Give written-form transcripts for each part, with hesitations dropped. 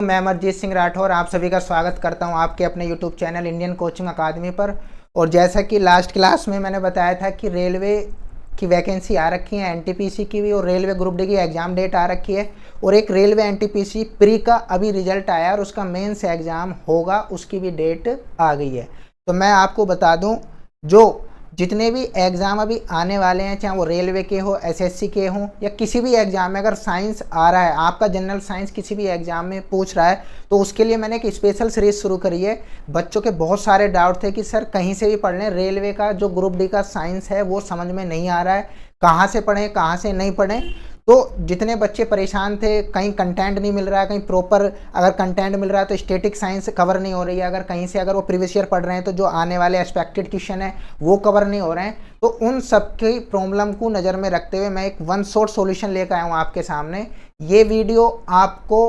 मैं अमरजीत सिंह राठौर आप सभी का स्वागत करता हूं आपके अपने YouTube चैनल इंडियन कोचिंग अकादमी पर। और जैसा कि लास्ट क्लास में मैंने बताया था कि रेलवे की वैकेंसी आ रखी है, एनटीपीसी की भी, और रेलवे ग्रुप डी की एग्ज़ाम डेट आ रखी है। और एक रेलवे एनटीपीसी प्री का अभी रिजल्ट आया और उसका मेंस एग्ज़ाम होगा, उसकी भी डेट आ गई है। तो मैं आपको बता दूँ, जो जितने भी एग्ज़ाम अभी आने वाले हैं, चाहे वो रेलवे के हो, एसएससी के हों, या किसी भी एग्ज़ाम में अगर साइंस आ रहा है, आपका जनरल साइंस किसी भी एग्ज़ाम में पूछ रहा है, तो उसके लिए मैंने एक स्पेशल सीरीज़ शुरू करी है। बच्चों के बहुत सारे डाउट थे कि सर कहीं से भी पढ़ लें, रेलवे का जो ग्रुप डी का साइंस है वो समझ में नहीं आ रहा है, कहाँ से पढ़ें कहाँ से नहीं पढ़ें। तो जितने बच्चे परेशान थे, कहीं कंटेंट नहीं मिल रहा है, कहीं प्रॉपर अगर कंटेंट मिल रहा है तो स्टैटिक साइंस कवर नहीं हो रही है, अगर कहीं से अगर वो प्रीवियस ईयर पढ़ रहे हैं तो जो आने वाले एक्सपेक्टेड क्वेश्चन है वो कवर नहीं हो रहे हैं। तो उन सब की प्रॉब्लम को नज़र में रखते हुए मैं एक वन शॉट सॉल्यूशन लेकर आया हूँ आपके सामने। ये वीडियो आपको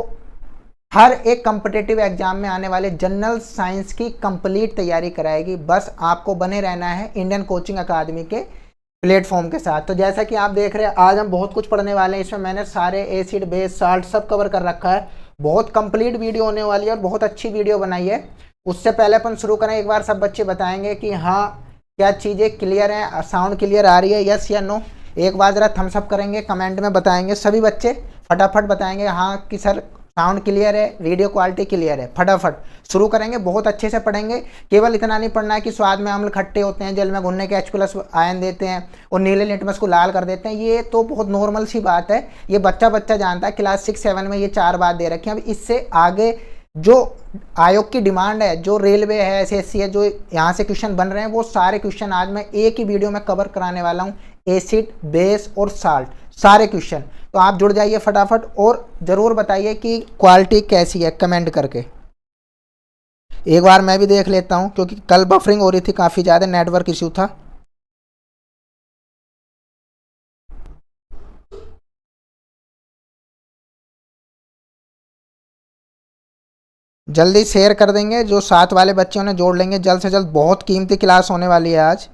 हर एक कम्पिटिटिव एग्जाम में आने वाले जनरल साइंस की कंप्लीट तैयारी कराएगी। बस आपको बने रहना है इंडियन कोचिंग अकादमी के प्लेटफॉर्म के साथ। तो जैसा कि आप देख रहे हैं, आज हम बहुत कुछ पढ़ने वाले हैं। इसमें मैंने सारे एसिड बेस साल्ट सब कवर कर रखा है। बहुत कंप्लीट वीडियो होने वाली है और बहुत अच्छी वीडियो बनाई है। उससे पहले अपन शुरू करें, एक बार सब बच्चे बताएंगे कि हाँ क्या चीज़ें क्लियर हैं, साउंड क्लियर आ रही है, यस या नो। एक बार ज़रा थम्स अप करेंगे, कमेंट में बताएंगे। सभी बच्चे फटाफट बताएंगे हाँ कि सर साउंड क्लियर है, वीडियो क्वालिटी क्लियर है। फटाफट शुरू करेंगे, बहुत अच्छे से पढ़ेंगे। केवल इतना नहीं पढ़ना है कि स्वाद में अम्ल खट्टे होते हैं, जल में घुलने के H+ आयन देते हैं और नीले लिटमस को लाल कर देते हैं। ये तो बहुत नॉर्मल सी बात है, ये बच्चा जानता है। क्लास 6-7 में ये 4 बात दे रखी है। अब इससे आगे जो आयोग की डिमांड है, जो रेलवे है, एसएससी है, जो यहाँ से क्वेश्चन बन रहे हैं, वो सारे क्वेश्चन आज मैं एक ही वीडियो में कवर कराने वाला हूँ। एसिड, बेस और साल्ट, सारे क्वेश्चन। तो आप जुड़ जाइए फटाफट और ज़रूर बताइए कि क्वालिटी कैसी है कमेंट करके। एक बार मैं भी देख लेता हूँ, क्योंकि कल बफरिंग हो रही थी, काफ़ी ज़्यादा नेटवर्क इश्यू था। जल्दी शेयर कर देंगे, जो साथ वाले बच्चे उन्हें जोड़ लेंगे जल्द से जल्द। बहुत कीमती क्लास होने वाली है आज।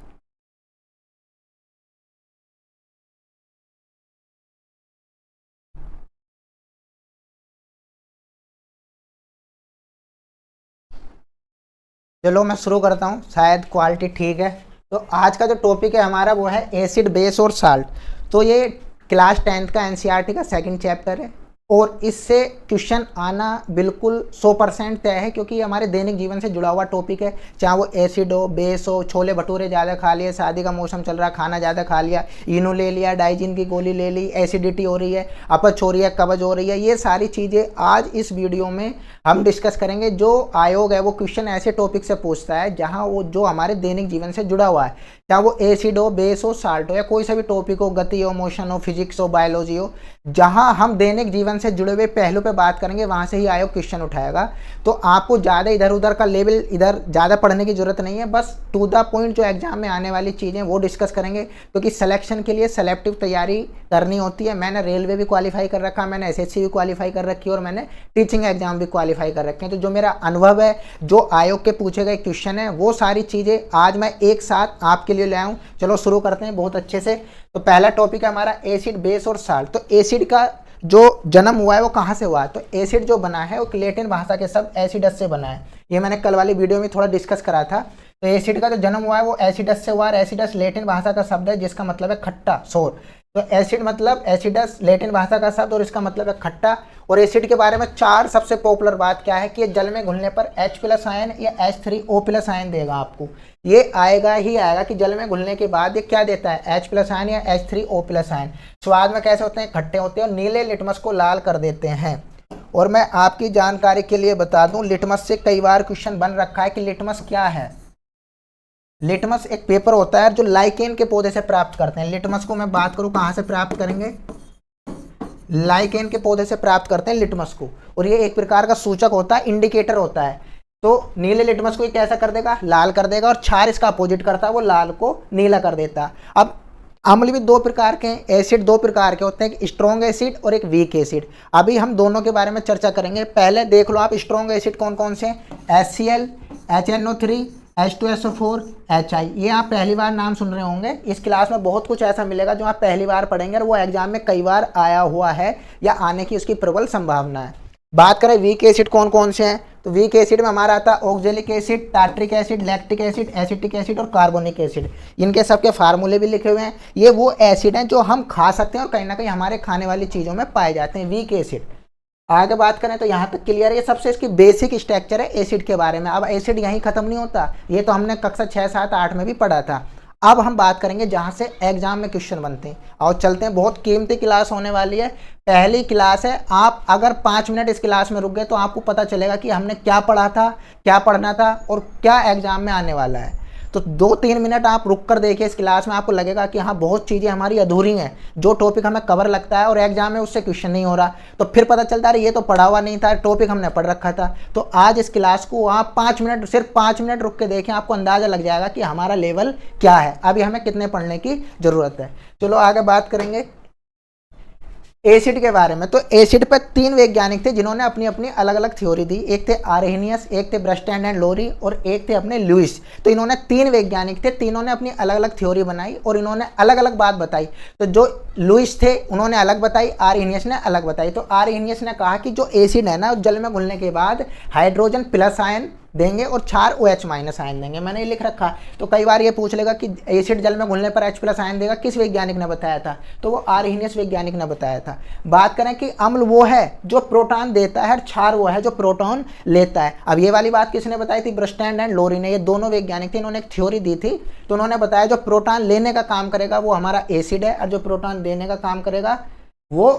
चलो मैं शुरू करता हूँ, शायद क्वालिटी ठीक है। तो आज का जो टॉपिक है हमारा वो है एसिड, बेस और साल्ट। तो ये क्लास 10th का एनसीईआरटी का सेकंड चैप्टर है और इससे क्वेश्चन आना बिल्कुल 100% तय है, क्योंकि ये हमारे दैनिक जीवन से जुड़ा हुआ टॉपिक है। चाहे वो एसिड हो, बेस हो, छोले भटूरे ज़्यादा खा लिए, शादी का मौसम चल रहा, खाना ज़्यादा खा लिया, इनो ले लिया, डाइजिन की गोली ले ली, एसिडिटी हो रही है, अपच हो रही है, कब्ज हो रही है, ये सारी चीज़ें आज इस वीडियो में हम डिस्कस करेंगे। जो आयोग है वो क्वेश्चन ऐसे टॉपिक से पूछता है जहाँ वो जो हमारे दैनिक जीवन से जुड़ा हुआ है, चाहे वो एसिड हो, बेस हो, साल्ट हो, या कोई सा भी टॉपिक हो, गति हो, मोशन हो, फिजिक्स हो, बायोलॉजी हो, जहां हम दैनिक जीवन से जुड़े हुए पहलू पे बात करेंगे, वहां से ही आयोग क्वेश्चन उठाएगा। तो आपको ज़्यादा इधर उधर का लेवल, इधर ज़्यादा पढ़ने की जरूरत नहीं है। बस टू द पॉइंट जो एग्जाम में आने वाली चीज़ें वो डिस्कस करेंगे, क्योंकि सिलेक्शन के लिए सेलेक्टिव तैयारी करनी होती है। मैंने रेलवे भी क्वालिफाई कर रखा, मैंने एसएससी भी क्वालिफाई कर रखी है और मैंने टीचिंग एग्जाम भी क्वालिफाई कर रखे हैं। तो जो मेरा अनुभव है, जो आयोग के पूछे गए क्वेश्चन है, वो सारी चीज़ें आज मैं एक साथ आपके लिए ले आऊँ। चलो शुरू करते हैं बहुत अच्छे से। तो पहला टॉपिक है हमारा एसिड, बेस और साल्ट। तो एसिड का जो जन्म हुआ है वो कहाँ से हुआ है? तो एसिड जो बना है वो लैटिन भाषा के शब्द एसिडस से बना है। ये मैंने कल वाली वीडियो में थोड़ा डिस्कस करा था। तो एसिड का जो जन्म हुआ है वो एसिडस से हुआ है। एसिडस लैटिन भाषा का शब्द है जिसका मतलब है खट्टा, सोर। तो एसिड मतलब एसिडस लैटिन भाषा का शब्द और इसका मतलब है खट्टा। और एसिड के बारे में 4 सबसे पॉपुलर बात क्या है कि ये जल में घुलने पर H+ आयन या H3O+ आयन देगा आपको। ये आएगा ही आएगा कि जल में घुलने के बाद ये क्या देता है, H+ आयन या H3O+ आयन। स्वाद में कैसे होते हैं, खट्टे होते हैं और नीले लिटमस को लाल कर देते हैं। और मैं आपकी जानकारी के लिए बता दूं, लिटमस से कई बार क्वेश्चन बन रखा है कि लिटमस क्या है। लिटमस एक पेपर होता है जो लाइकेन के पौधे से प्राप्त करते हैं। लिटमस को मैं बात करूं कहां से प्राप्त करेंगे, लाइकेन के पौधे से प्राप्त करते हैं लिटमस को। और ये एक प्रकार का सूचक होता है, इंडिकेटर होता है। तो नीले लिटमस को ये कैसा कर देगा, लाल कर देगा। और क्षार इसका अपोजिट करता है, वो लाल को नीला कर देता है। अब अम्ल भी 2 प्रकार के हैं, एसिड 2 प्रकार के होते हैं, एक स्ट्रॉन्ग एसिड और एक वीक एसिड। अभी हम दोनों के बारे में चर्चा करेंगे। पहले देख लो आप स्ट्रॉन्ग एसिड कौन कौन से हैं। HCl, HNO3, H2SO4, HI। ये आप पहली बार नाम सुन रहे होंगे। इस क्लास में बहुत कुछ ऐसा मिलेगा जो आप पहली बार पढ़ेंगे और वो एग्जाम में कई बार आया हुआ है या आने की उसकी प्रबल संभावना है। बात करें वीक एसिड कौन कौन से हैं, तो वीक एसिड में हमारा आता है oxalic acid, tartaric acid, lactic acid, acetic acid और कार्बोनिक एसिड। इनके सबके फार्मूले भी लिखे हुए हैं। ये वो एसिड हैं जो हम खा सकते हैं और कहीं ना कहीं हमारे खाने वाली चीज़ों में पाए जाते हैं, वीक एसिड। आगे बात करें तो यहाँ तक क्लियर है, ये सबसे इसकी बेसिक स्ट्रक्चर है एसिड के बारे में। अब एसिड यहीं खत्म नहीं होता, ये तो हमने कक्षा 6, 7, 8 में भी पढ़ा था। अब हम बात करेंगे जहाँ से एग्जाम में क्वेश्चन बनते हैं, और चलते हैं। बहुत कीमती क्लास होने वाली है, पहली क्लास है। आप अगर 5 मिनट इस क्लास में रुक गए तो आपको पता चलेगा कि हमने क्या पढ़ा था, क्या पढ़ना था और क्या एग्जाम में आने वाला है। तो 2-3 मिनट आप रुक कर देखिए इस क्लास में, आपको लगेगा कि हाँ बहुत चीज़ें हमारी अधूरी हैं, जो टॉपिक हमें कवर लगता है और एग्जाम में उससे क्वेश्चन नहीं हो रहा, तो फिर पता चलता है ये तो पढ़ा हुआ नहीं था, टॉपिक हमने पढ़ रखा था। तो आज इस क्लास को आप 5 मिनट, सिर्फ 5 मिनट रुक के देखें, आपको अंदाज़ा लग जाएगा कि हमारा लेवल क्या है, अभी हमें कितने पढ़ने की ज़रूरत है। चलो आगे बात करेंगे एसिड के बारे में। तो एसिड पर 3 वैज्ञानिक थे जिन्होंने अपनी अपनी अलग अलग थ्योरी दी। एक थे आर्हेनियस, एक थे ब्रस्टैंड एंड लोरी और एक थे अपने लुईस। तो इन्होंने 3 वैज्ञानिक थे, तीनों ने अपनी अलग अलग थ्योरी बनाई और इन्होंने अलग अलग बात बताई। तो जो लुईस थे उन्होंने अलग बताई, आर्हेनियस ने अलग बताई। तो आर्हेनियस ने कहा कि जो एसिड है ना, जल में घुलने के बाद हाइड्रोजन प्लस आयन देंगे और 4 OH माइनस आयन देंगे। मैंने ये लिख रखा। तो कई बार ये पूछ लेगा कि एसिड जल में घुलने पर H प्लस आयन देगा, किस वैज्ञानिक ने बताया था, तो वो आर्हेनियस वैज्ञानिक ने बताया था। बात करें कि अम्ल वो है जो प्रोटॉन देता है और क्षार वो है जो प्रोटॉन लेता है। अब ये वाली बात किसने बताई थी, ब्रस्टैंड एंड लोरी ने। ये दोनों वैज्ञानिक थे, इन्होंने एक थ्योरी दी थी। तो उन्होंने बताया जो प्रोटॉन लेने का काम करेगा वो हमारा एसिड है, और जो प्रोटॉन देने का काम करेगा वो,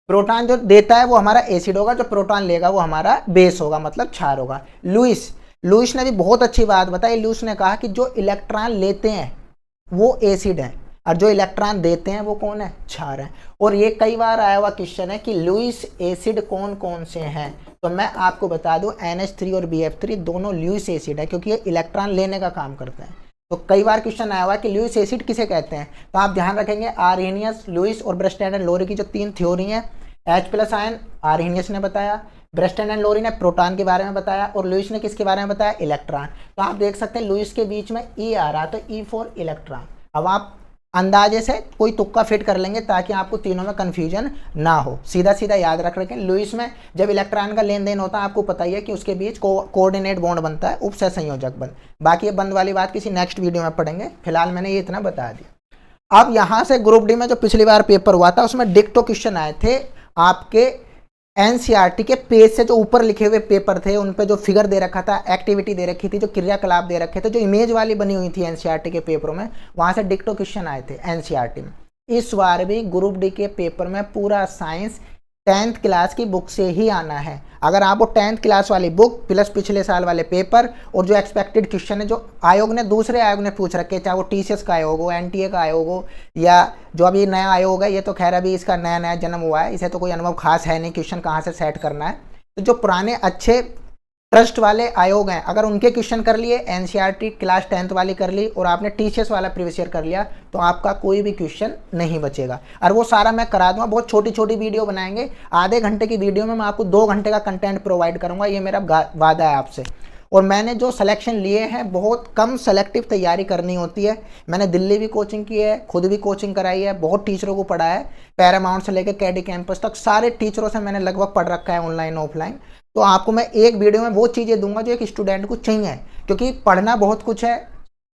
प्रोटॉन जो देता है वो हमारा एसिड होगा, जो प्रोटॉन लेगा वो हमारा बेस होगा, मतलब क्षार होगा। लुईस ने भी बहुत अच्छी बात बताई। लुईस ने कहा कि जो इलेक्ट्रॉन लेते हैं वो एसिड है और जो इलेक्ट्रॉन देते हैं वो कौन है, क्षार है। और ये कई बार आया हुआ क्वेश्चन है कि लुईस एसिड कौन कौन से हैं। तो मैं आपको बता दूं NH3 और BF3 दोनों लुईस एसिड है, क्योंकि ये इलेक्ट्रॉन लेने का काम करते हैं। तो कई बार क्वेश्चन आया हुआ कि लुईस एसिड किसे कहते हैं, तो आप ध्यान रखेंगे आर्हेनियस, लुईस और ब्रस्टैंड एंड लोरी की जो 3 थ्योरी हैं। H प्लस आयन आर्हेनियस ने बताया, ब्रस्टैंड एंड लोरी ने प्रोटॉन के बारे में बताया और लुईस ने किसके बारे में बताया, इलेक्ट्रॉन। तो आप देख सकते हैं लुईस के बीच में E आ रहा, तो E फॉर इलेक्ट्रॉन। अब आप अंदाजे से कोई तुक्का फिट कर लेंगे ताकि आपको तीनों में कंफ्यूजन ना हो। सीधा सीधा याद रख रखें, लुईस में जब इलेक्ट्रॉन का लेन देन होता है आपको पता ही है कि उसके बीच कोऑर्डिनेट बॉन्ड बनता है, उपसह संयोजक बंध। बाकी ये बंद वाली बात किसी नेक्स्ट वीडियो में पढ़ेंगे, फिलहाल मैंने ये इतना बता दिया। अब यहाँ से ग्रुप डी में जो पिछली बार पेपर हुआ था उसमें डिक्टो क्वेश्चन आए थे आपके NCERT के पेज से। जो ऊपर लिखे हुए पेपर थे उन पे जो फिगर दे रखा था, एक्टिविटी दे रखी थी, जो क्रियाकलाप दे रखे थे, जो इमेज वाली बनी हुई थी NCERT के पेपरों में, वहाँ से डिक्टो क्वेश्चन आए थे NCERT में। इस बार भी ग्रुप डी के पेपर में पूरा साइंस 10th क्लास की बुक से ही आना है। अगर आपको 10th क्लास वाली बुक प्लस पिछले साल वाले पेपर और जो एक्सपेक्टेड क्वेश्चन है जो आयोग ने, दूसरे आयोग ने पूछ रखे, चाहे वो TCS का आयोग हो, NTA का आयोग हो, या जो अभी नया आयोग है, ये तो खैर अभी इसका नया नया जन्म हुआ है, इसे तो कोई अनुभव खास है नहीं क्वेश्चन कहाँ से सेट करना है। तो जो पुराने अच्छे ट्रस्ट वाले आयोग हैं, अगर उनके क्वेश्चन कर लिए, NCERT क्लास 10th वाली कर ली और आपने TCS वाला प्रीवियस ईयर कर लिया, तो आपका कोई भी क्वेश्चन नहीं बचेगा। और वो सारा मैं करा दूंगा, बहुत छोटी छोटी वीडियो बनाएंगे, आधे घंटे की वीडियो में मैं आपको 2 घंटे का कंटेंट प्रोवाइड करूंगा, ये मेरा वादा है आपसे। और मैंने जो सिलेक्शन लिए हैं, बहुत कम सेलेक्टिव तैयारी करनी होती है। मैंने दिल्ली भी कोचिंग की है, खुद भी कोचिंग कराई है, बहुत टीचरों को पढ़ा है, पैरामाउंट से लेकर KD कैंपस तक सारे टीचरों से मैंने लगभग पढ़ रखा है, ऑनलाइन ऑफलाइन। तो आपको मैं एक वीडियो में वो चीज़ें दूंगा जो एक स्टूडेंट को चाहिए, क्योंकि पढ़ना बहुत कुछ है,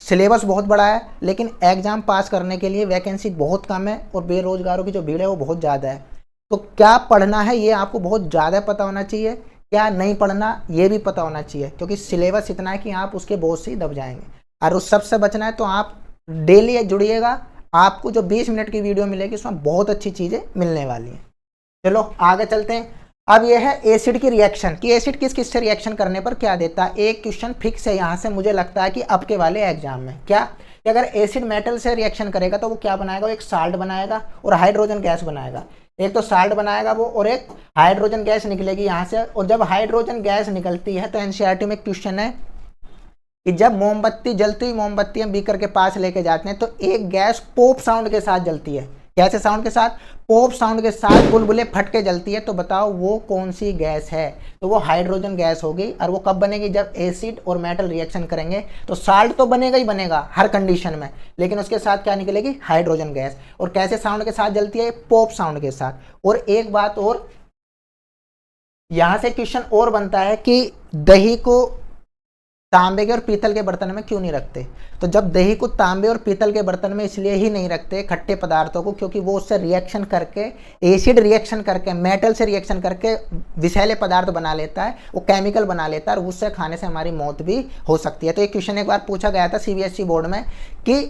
सिलेबस बहुत बड़ा है, लेकिन एग्जाम पास करने के लिए वैकेंसी बहुत कम है और बेरोजगारों की जो भीड़ है वो बहुत ज़्यादा है। तो क्या पढ़ना है ये आपको बहुत ज़्यादा पता होना चाहिए, क्या नहीं पढ़ना ये भी पता होना चाहिए, क्योंकि सिलेबस इतना है कि आप उसके बोझ से ही दब जाएंगे। और उस सबसे बचना है तो आप डेली जुड़िएगा, आपको जो 20 मिनट की वीडियो मिलेगी उसमें बहुत अच्छी चीज़ें मिलने वाली हैं। चलो आगे चलते हैं। अब यह है एसिड की रिएक्शन, कि एसिड किस किस से रिएक्शन करने पर क्या देता है। एक क्वेश्चन फिक्स है यहाँ से, मुझे लगता है कि अब के वाले एग्जाम में, क्या कि अगर एसिड मेटल से रिएक्शन करेगा तो वो क्या बनाएगा, वो एक साल्ट बनाएगा और हाइड्रोजन गैस बनाएगा। एक तो साल्ट बनाएगा वो और एक हाइड्रोजन गैस निकलेगी यहाँ से। और जब हाइड्रोजन गैस निकलती है तो NCERT में क्वेश्चन है कि जब मोमबत्ती, जलती हुई मोमबत्ती हम बीकर के पास लेके जाते हैं तो एक गैस पॉप साउंड के साथ जलती है। कैसे साउंड के साथ, पॉप साउंड के साथ बुलबुले फट के जलती है। तो बताओ वो कौन सी गैस है, तो वो हाइड्रोजन गैस होगी। और वो कब बनेगी, जब एसिड और मेटल रिएक्शन करेंगे। तो साल्ट तो बनेगा ही बनेगा हर कंडीशन में, लेकिन उसके साथ क्या निकलेगी, हाइड्रोजन गैस। और कैसे साउंड के साथ जलती है, पॉप साउंड के साथ। और एक बात और, यहाँ से क्वेश्चन और बनता है कि दही को तांबे के और पीतल के बर्तन में क्यों नहीं रखते। तो जब दही को तांबे और पीतल के बर्तन में इसलिए ही नहीं रखते खट्टे पदार्थों को, क्योंकि वो उससे रिएक्शन करके, एसिड रिएक्शन करके, मेटल से रिएक्शन करके विषैले पदार्थ बना लेता है, वो केमिकल बना लेता है और उससे खाने से हमारी मौत भी हो सकती है। तो ये क्वेश्चन एक बार पूछा गया था सीबीएसई बोर्ड में कि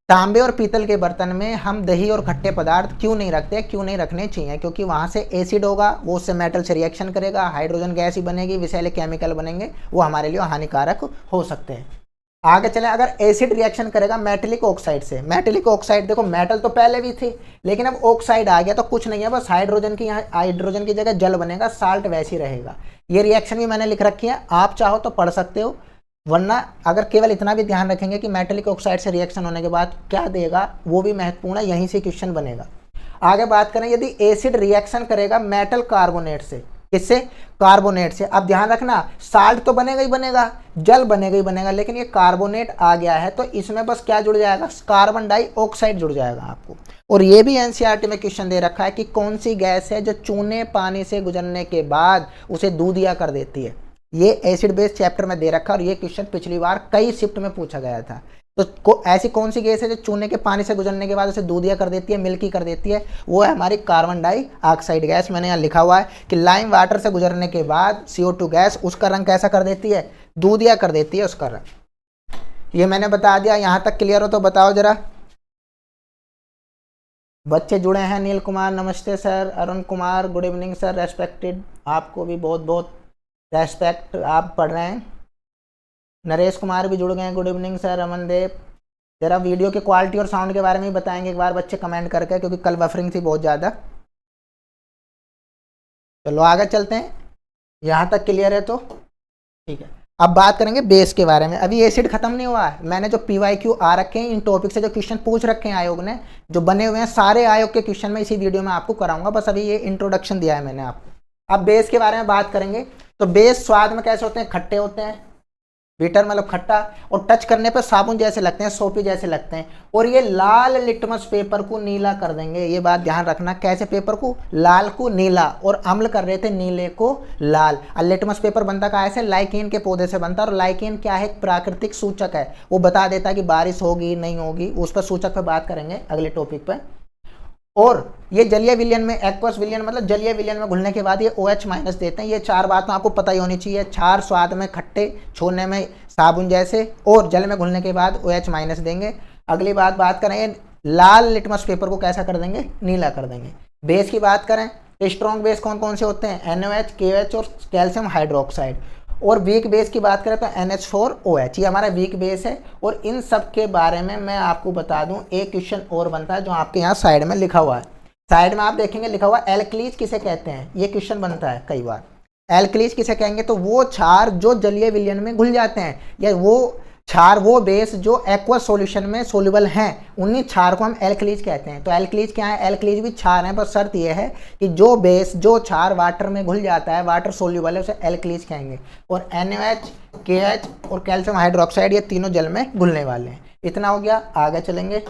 तांबे और पीतल के बर्तन में हम दही और खट्टे पदार्थ क्यों नहीं रखते, क्यों नहीं रखने चाहिए। क्योंकि वहाँ से एसिड होगा, वो उससे मेटल से रिएक्शन करेगा, हाइड्रोजन गैस ही बनेगी, विषैले केमिकल बनेंगे, वो हमारे लिए हानिकारक हो सकते हैं। आगे चलें, अगर एसिड रिएक्शन करेगा मेटेलिक ऑक्साइड से, मेटेलिक ऑक्साइड देखो मेटल तो पहले भी थी लेकिन अब ऑक्साइड आ गया तो कुछ नहीं है, बस हाइड्रोजन की, यहाँ हाइड्रोजन की जगह जल बनेगा, साल्ट वैसी रहेगा। ये रिएक्शन भी मैंने लिख रखी है, आप चाहो तो पढ़ सकते हो, वरना अगर केवल इतना भी ध्यान रखेंगे कि मेटेलिक ऑक्साइड से रिएक्शन होने के बाद क्या देगा, वो भी महत्वपूर्ण है, यहीं से क्वेश्चन बनेगा। आगे बात करें, यदि एसिड रिएक्शन करेगा मेटल कार्बोनेट से, किससे, कार्बोनेट से, अब ध्यान रखना साल्ट तो बनेगा ही बनेगा, जल बनेगा ही बनेगा, लेकिन ये कार्बोनेट आ गया है तो इसमें बस क्या जुड़ जाएगा, कार्बन डाइऑक्साइड जुड़ जाएगा आपको। और ये भी एनसीईआरटी में क्वेश्चन दे रखा है कि कौन सी गैस है जो चूने पानी से गुजरने के बाद उसे दूधिया कर देती है। ये एसिड बेस चैप्टर में दे रखा है और ये क्वेश्चन पिछली बार कई शिफ्ट में पूछा गया था। तो ऐसी कौन सी गैस है जो चूने के पानी से गुजरने के बाद उसे दूधिया कर देती है, मिल्की कर देती है, वो है हमारी कार्बन डाइऑक्साइड गैस। मैंने यहाँ लिखा हुआ है कि लाइम वाटर से गुजरने के बाद CO2 गैस उसका रंग कैसा कर देती है, दूधिया कर देती है उसका रंग। ये मैंने बता दिया, यहाँ तक क्लियर हो तो बताओ जरा। बच्चे जुड़े हैं, नील कुमार नमस्ते sir, Arun Kumar good evening sir, respected, आपको भी बहुत बहुत रेस्पेक्ट, आप पढ़ रहे हैं। नरेश कुमार भी जुड़ गए हैं, गुड इवनिंग सर। अमन देव, जरा वीडियो के क्वालिटी और साउंड के बारे में भी बताएंगे एक बार बच्चे कमेंट करके, क्योंकि कल बफरिंग थी बहुत ज़्यादा। चलो आगे चलते हैं, यहाँ तक क्लियर है तो ठीक है। अब बात करेंगे बेस के बारे में। अभी एसिड खत्म नहीं हुआ है, मैंने जो PYQ आ रखे हैं इन टॉपिक से जो क्वेश्चन पूछ रखे हैं आयोग ने, जो बने हुए हैं सारे आयोग के क्वेश्चन में इसी वीडियो में आपको कराऊंगा, बस अभी ये इंट्रोडक्शन दिया है मैंने आपको। अब बेस के बारे में बात करेंगे। तो बेस स्वाद में कैसे होते हैं, खट्टे होते हैं, बीटर मतलब खट्टा, और टच करने पर साबुन जैसे लगते हैं, सोपी जैसे लगते हैं, और ये लाल लिटमस पेपर को नीला कर देंगे। ये बात ध्यान रखना, कैसे पेपर को, लाल को नीला, और अम्ल कर रहे थे नीले को लाल। और लिटमस पेपर बनता कहाँ से, लाइकेन के पौधे से बनता है, और लाइकेन क्या है, प्राकृतिक सूचक है, वो बता देता है कि बारिश होगी नहीं होगी, उस पर सूचक पर बात करेंगे अगले टॉपिक पर। और ये जलीय विलयन में, एक्वस विलयन मतलब जलीय विलयन में घुलने के बाद ये OH- देते हैं। ये चार बातें आपको पता ही होनी चाहिए, क्षार स्वाद में खट्टे, छोड़ने में साबुन जैसे, और जल में घुलने के बाद OH- देंगे। अगली बात करें, लाल लिटमस पेपर को कैसा कर देंगे, नीला कर देंगे। बेस की बात करें तो स्ट्रॉन्ग बेस कौन कौन से होते हैं, NaOH, KOH और कैल्शियम हाइड्रोक्साइड। और वीक बेस की बात करें तो NH4OH, ये हमारा वीक बेस है। और इन सब के बारे में मैं आपको बता दूं, एक क्वेश्चन और बनता है जो आपके यहाँ साइड में लिखा हुआ है, साइड में आप देखेंगे लिखा हुआ एल्कलीज किसे कहते हैं, ये क्वेश्चन बनता है कई बार। एल्कलीज किसे कहेंगे, तो वो क्षार जो जलीय विलयन में घुल जाते हैं, या वो क्षार, वो बेस जो एक्वस सॉल्यूशन में सोल्यूबल हैं, उन्हीं क्षार को हम एल्कलीज कहते हैं। तो एल्कलीज क्या है, एल्कलीज भी क्षार हैं, पर शर्त यह है कि जो बेस, जो क्षार वाटर में घुल जाता है, वाटर सोल्यूबल है, उसे एल्कलीज कहेंगे। और NaOH, KH और कैल्शियम हाइड्रोक्साइड, ये तीनों जल में घुलने वाले हैं। इतना हो गया, आगे चलेंगे।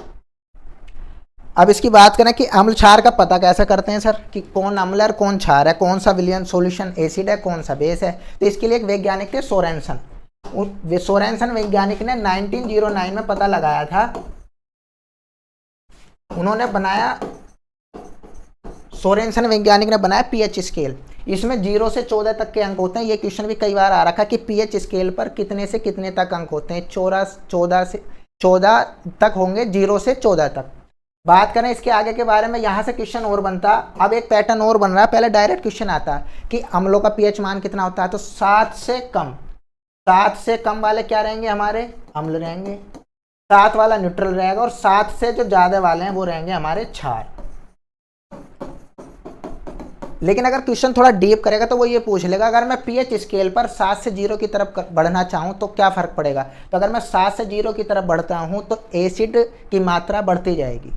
अब इसकी बात करें कि अम्ल क्षार का पता कैसे करते हैं सर, कि कौन अम्ल है कौन क्षार है, कौन सा विलयन सॉल्यूशन एसिड है, कौन सा बेस है। तो इसके लिए एक वैज्ञानिक थे सोरेनसन। सोरेनसन वैज्ञानिक ने 1909 में पता लगाया था, उन्होंने बनाया, सोरेनसन वैज्ञानिक ने बनाया पीएच स्केल। इसमें 0 से 14 तक के अंक होते हैं। ये क्वेश्चन भी कई बार आ रखा कि पीएच स्केल पर कितने से कितने तक अंक होते हैं, 14 तक होंगे, 0 से 14 तक। बात करें इसके आगे के बारे में, यहाँ से क्वेश्चन और बनता, अब एक पैटर्न और बन रहा है। पहले डायरेक्ट क्वेश्चन आता कि अम्लों का पीएच मान कितना होता है, तो 7 से कम, 7 से कम वाले क्या रहेंगे, हमारे अम्ल रहेंगे, 7 वाला न्यूट्रल रहेगा, और 7 से जो ज्यादा वाले हैं वो रहेंगे हमारे क्षार। लेकिन अगर क्वेश्चन थोड़ा डीप करेगा तो वो ये पूछ लेगा, अगर मैं पीएच स्केल पर 7 से 0 की तरफ बढ़ना चाहूँ तो क्या फर्क पड़ेगा। तो अगर मैं 7 से 0 की तरफ बढ़ता हूँ तो एसिड की मात्रा बढ़ती जाएगी,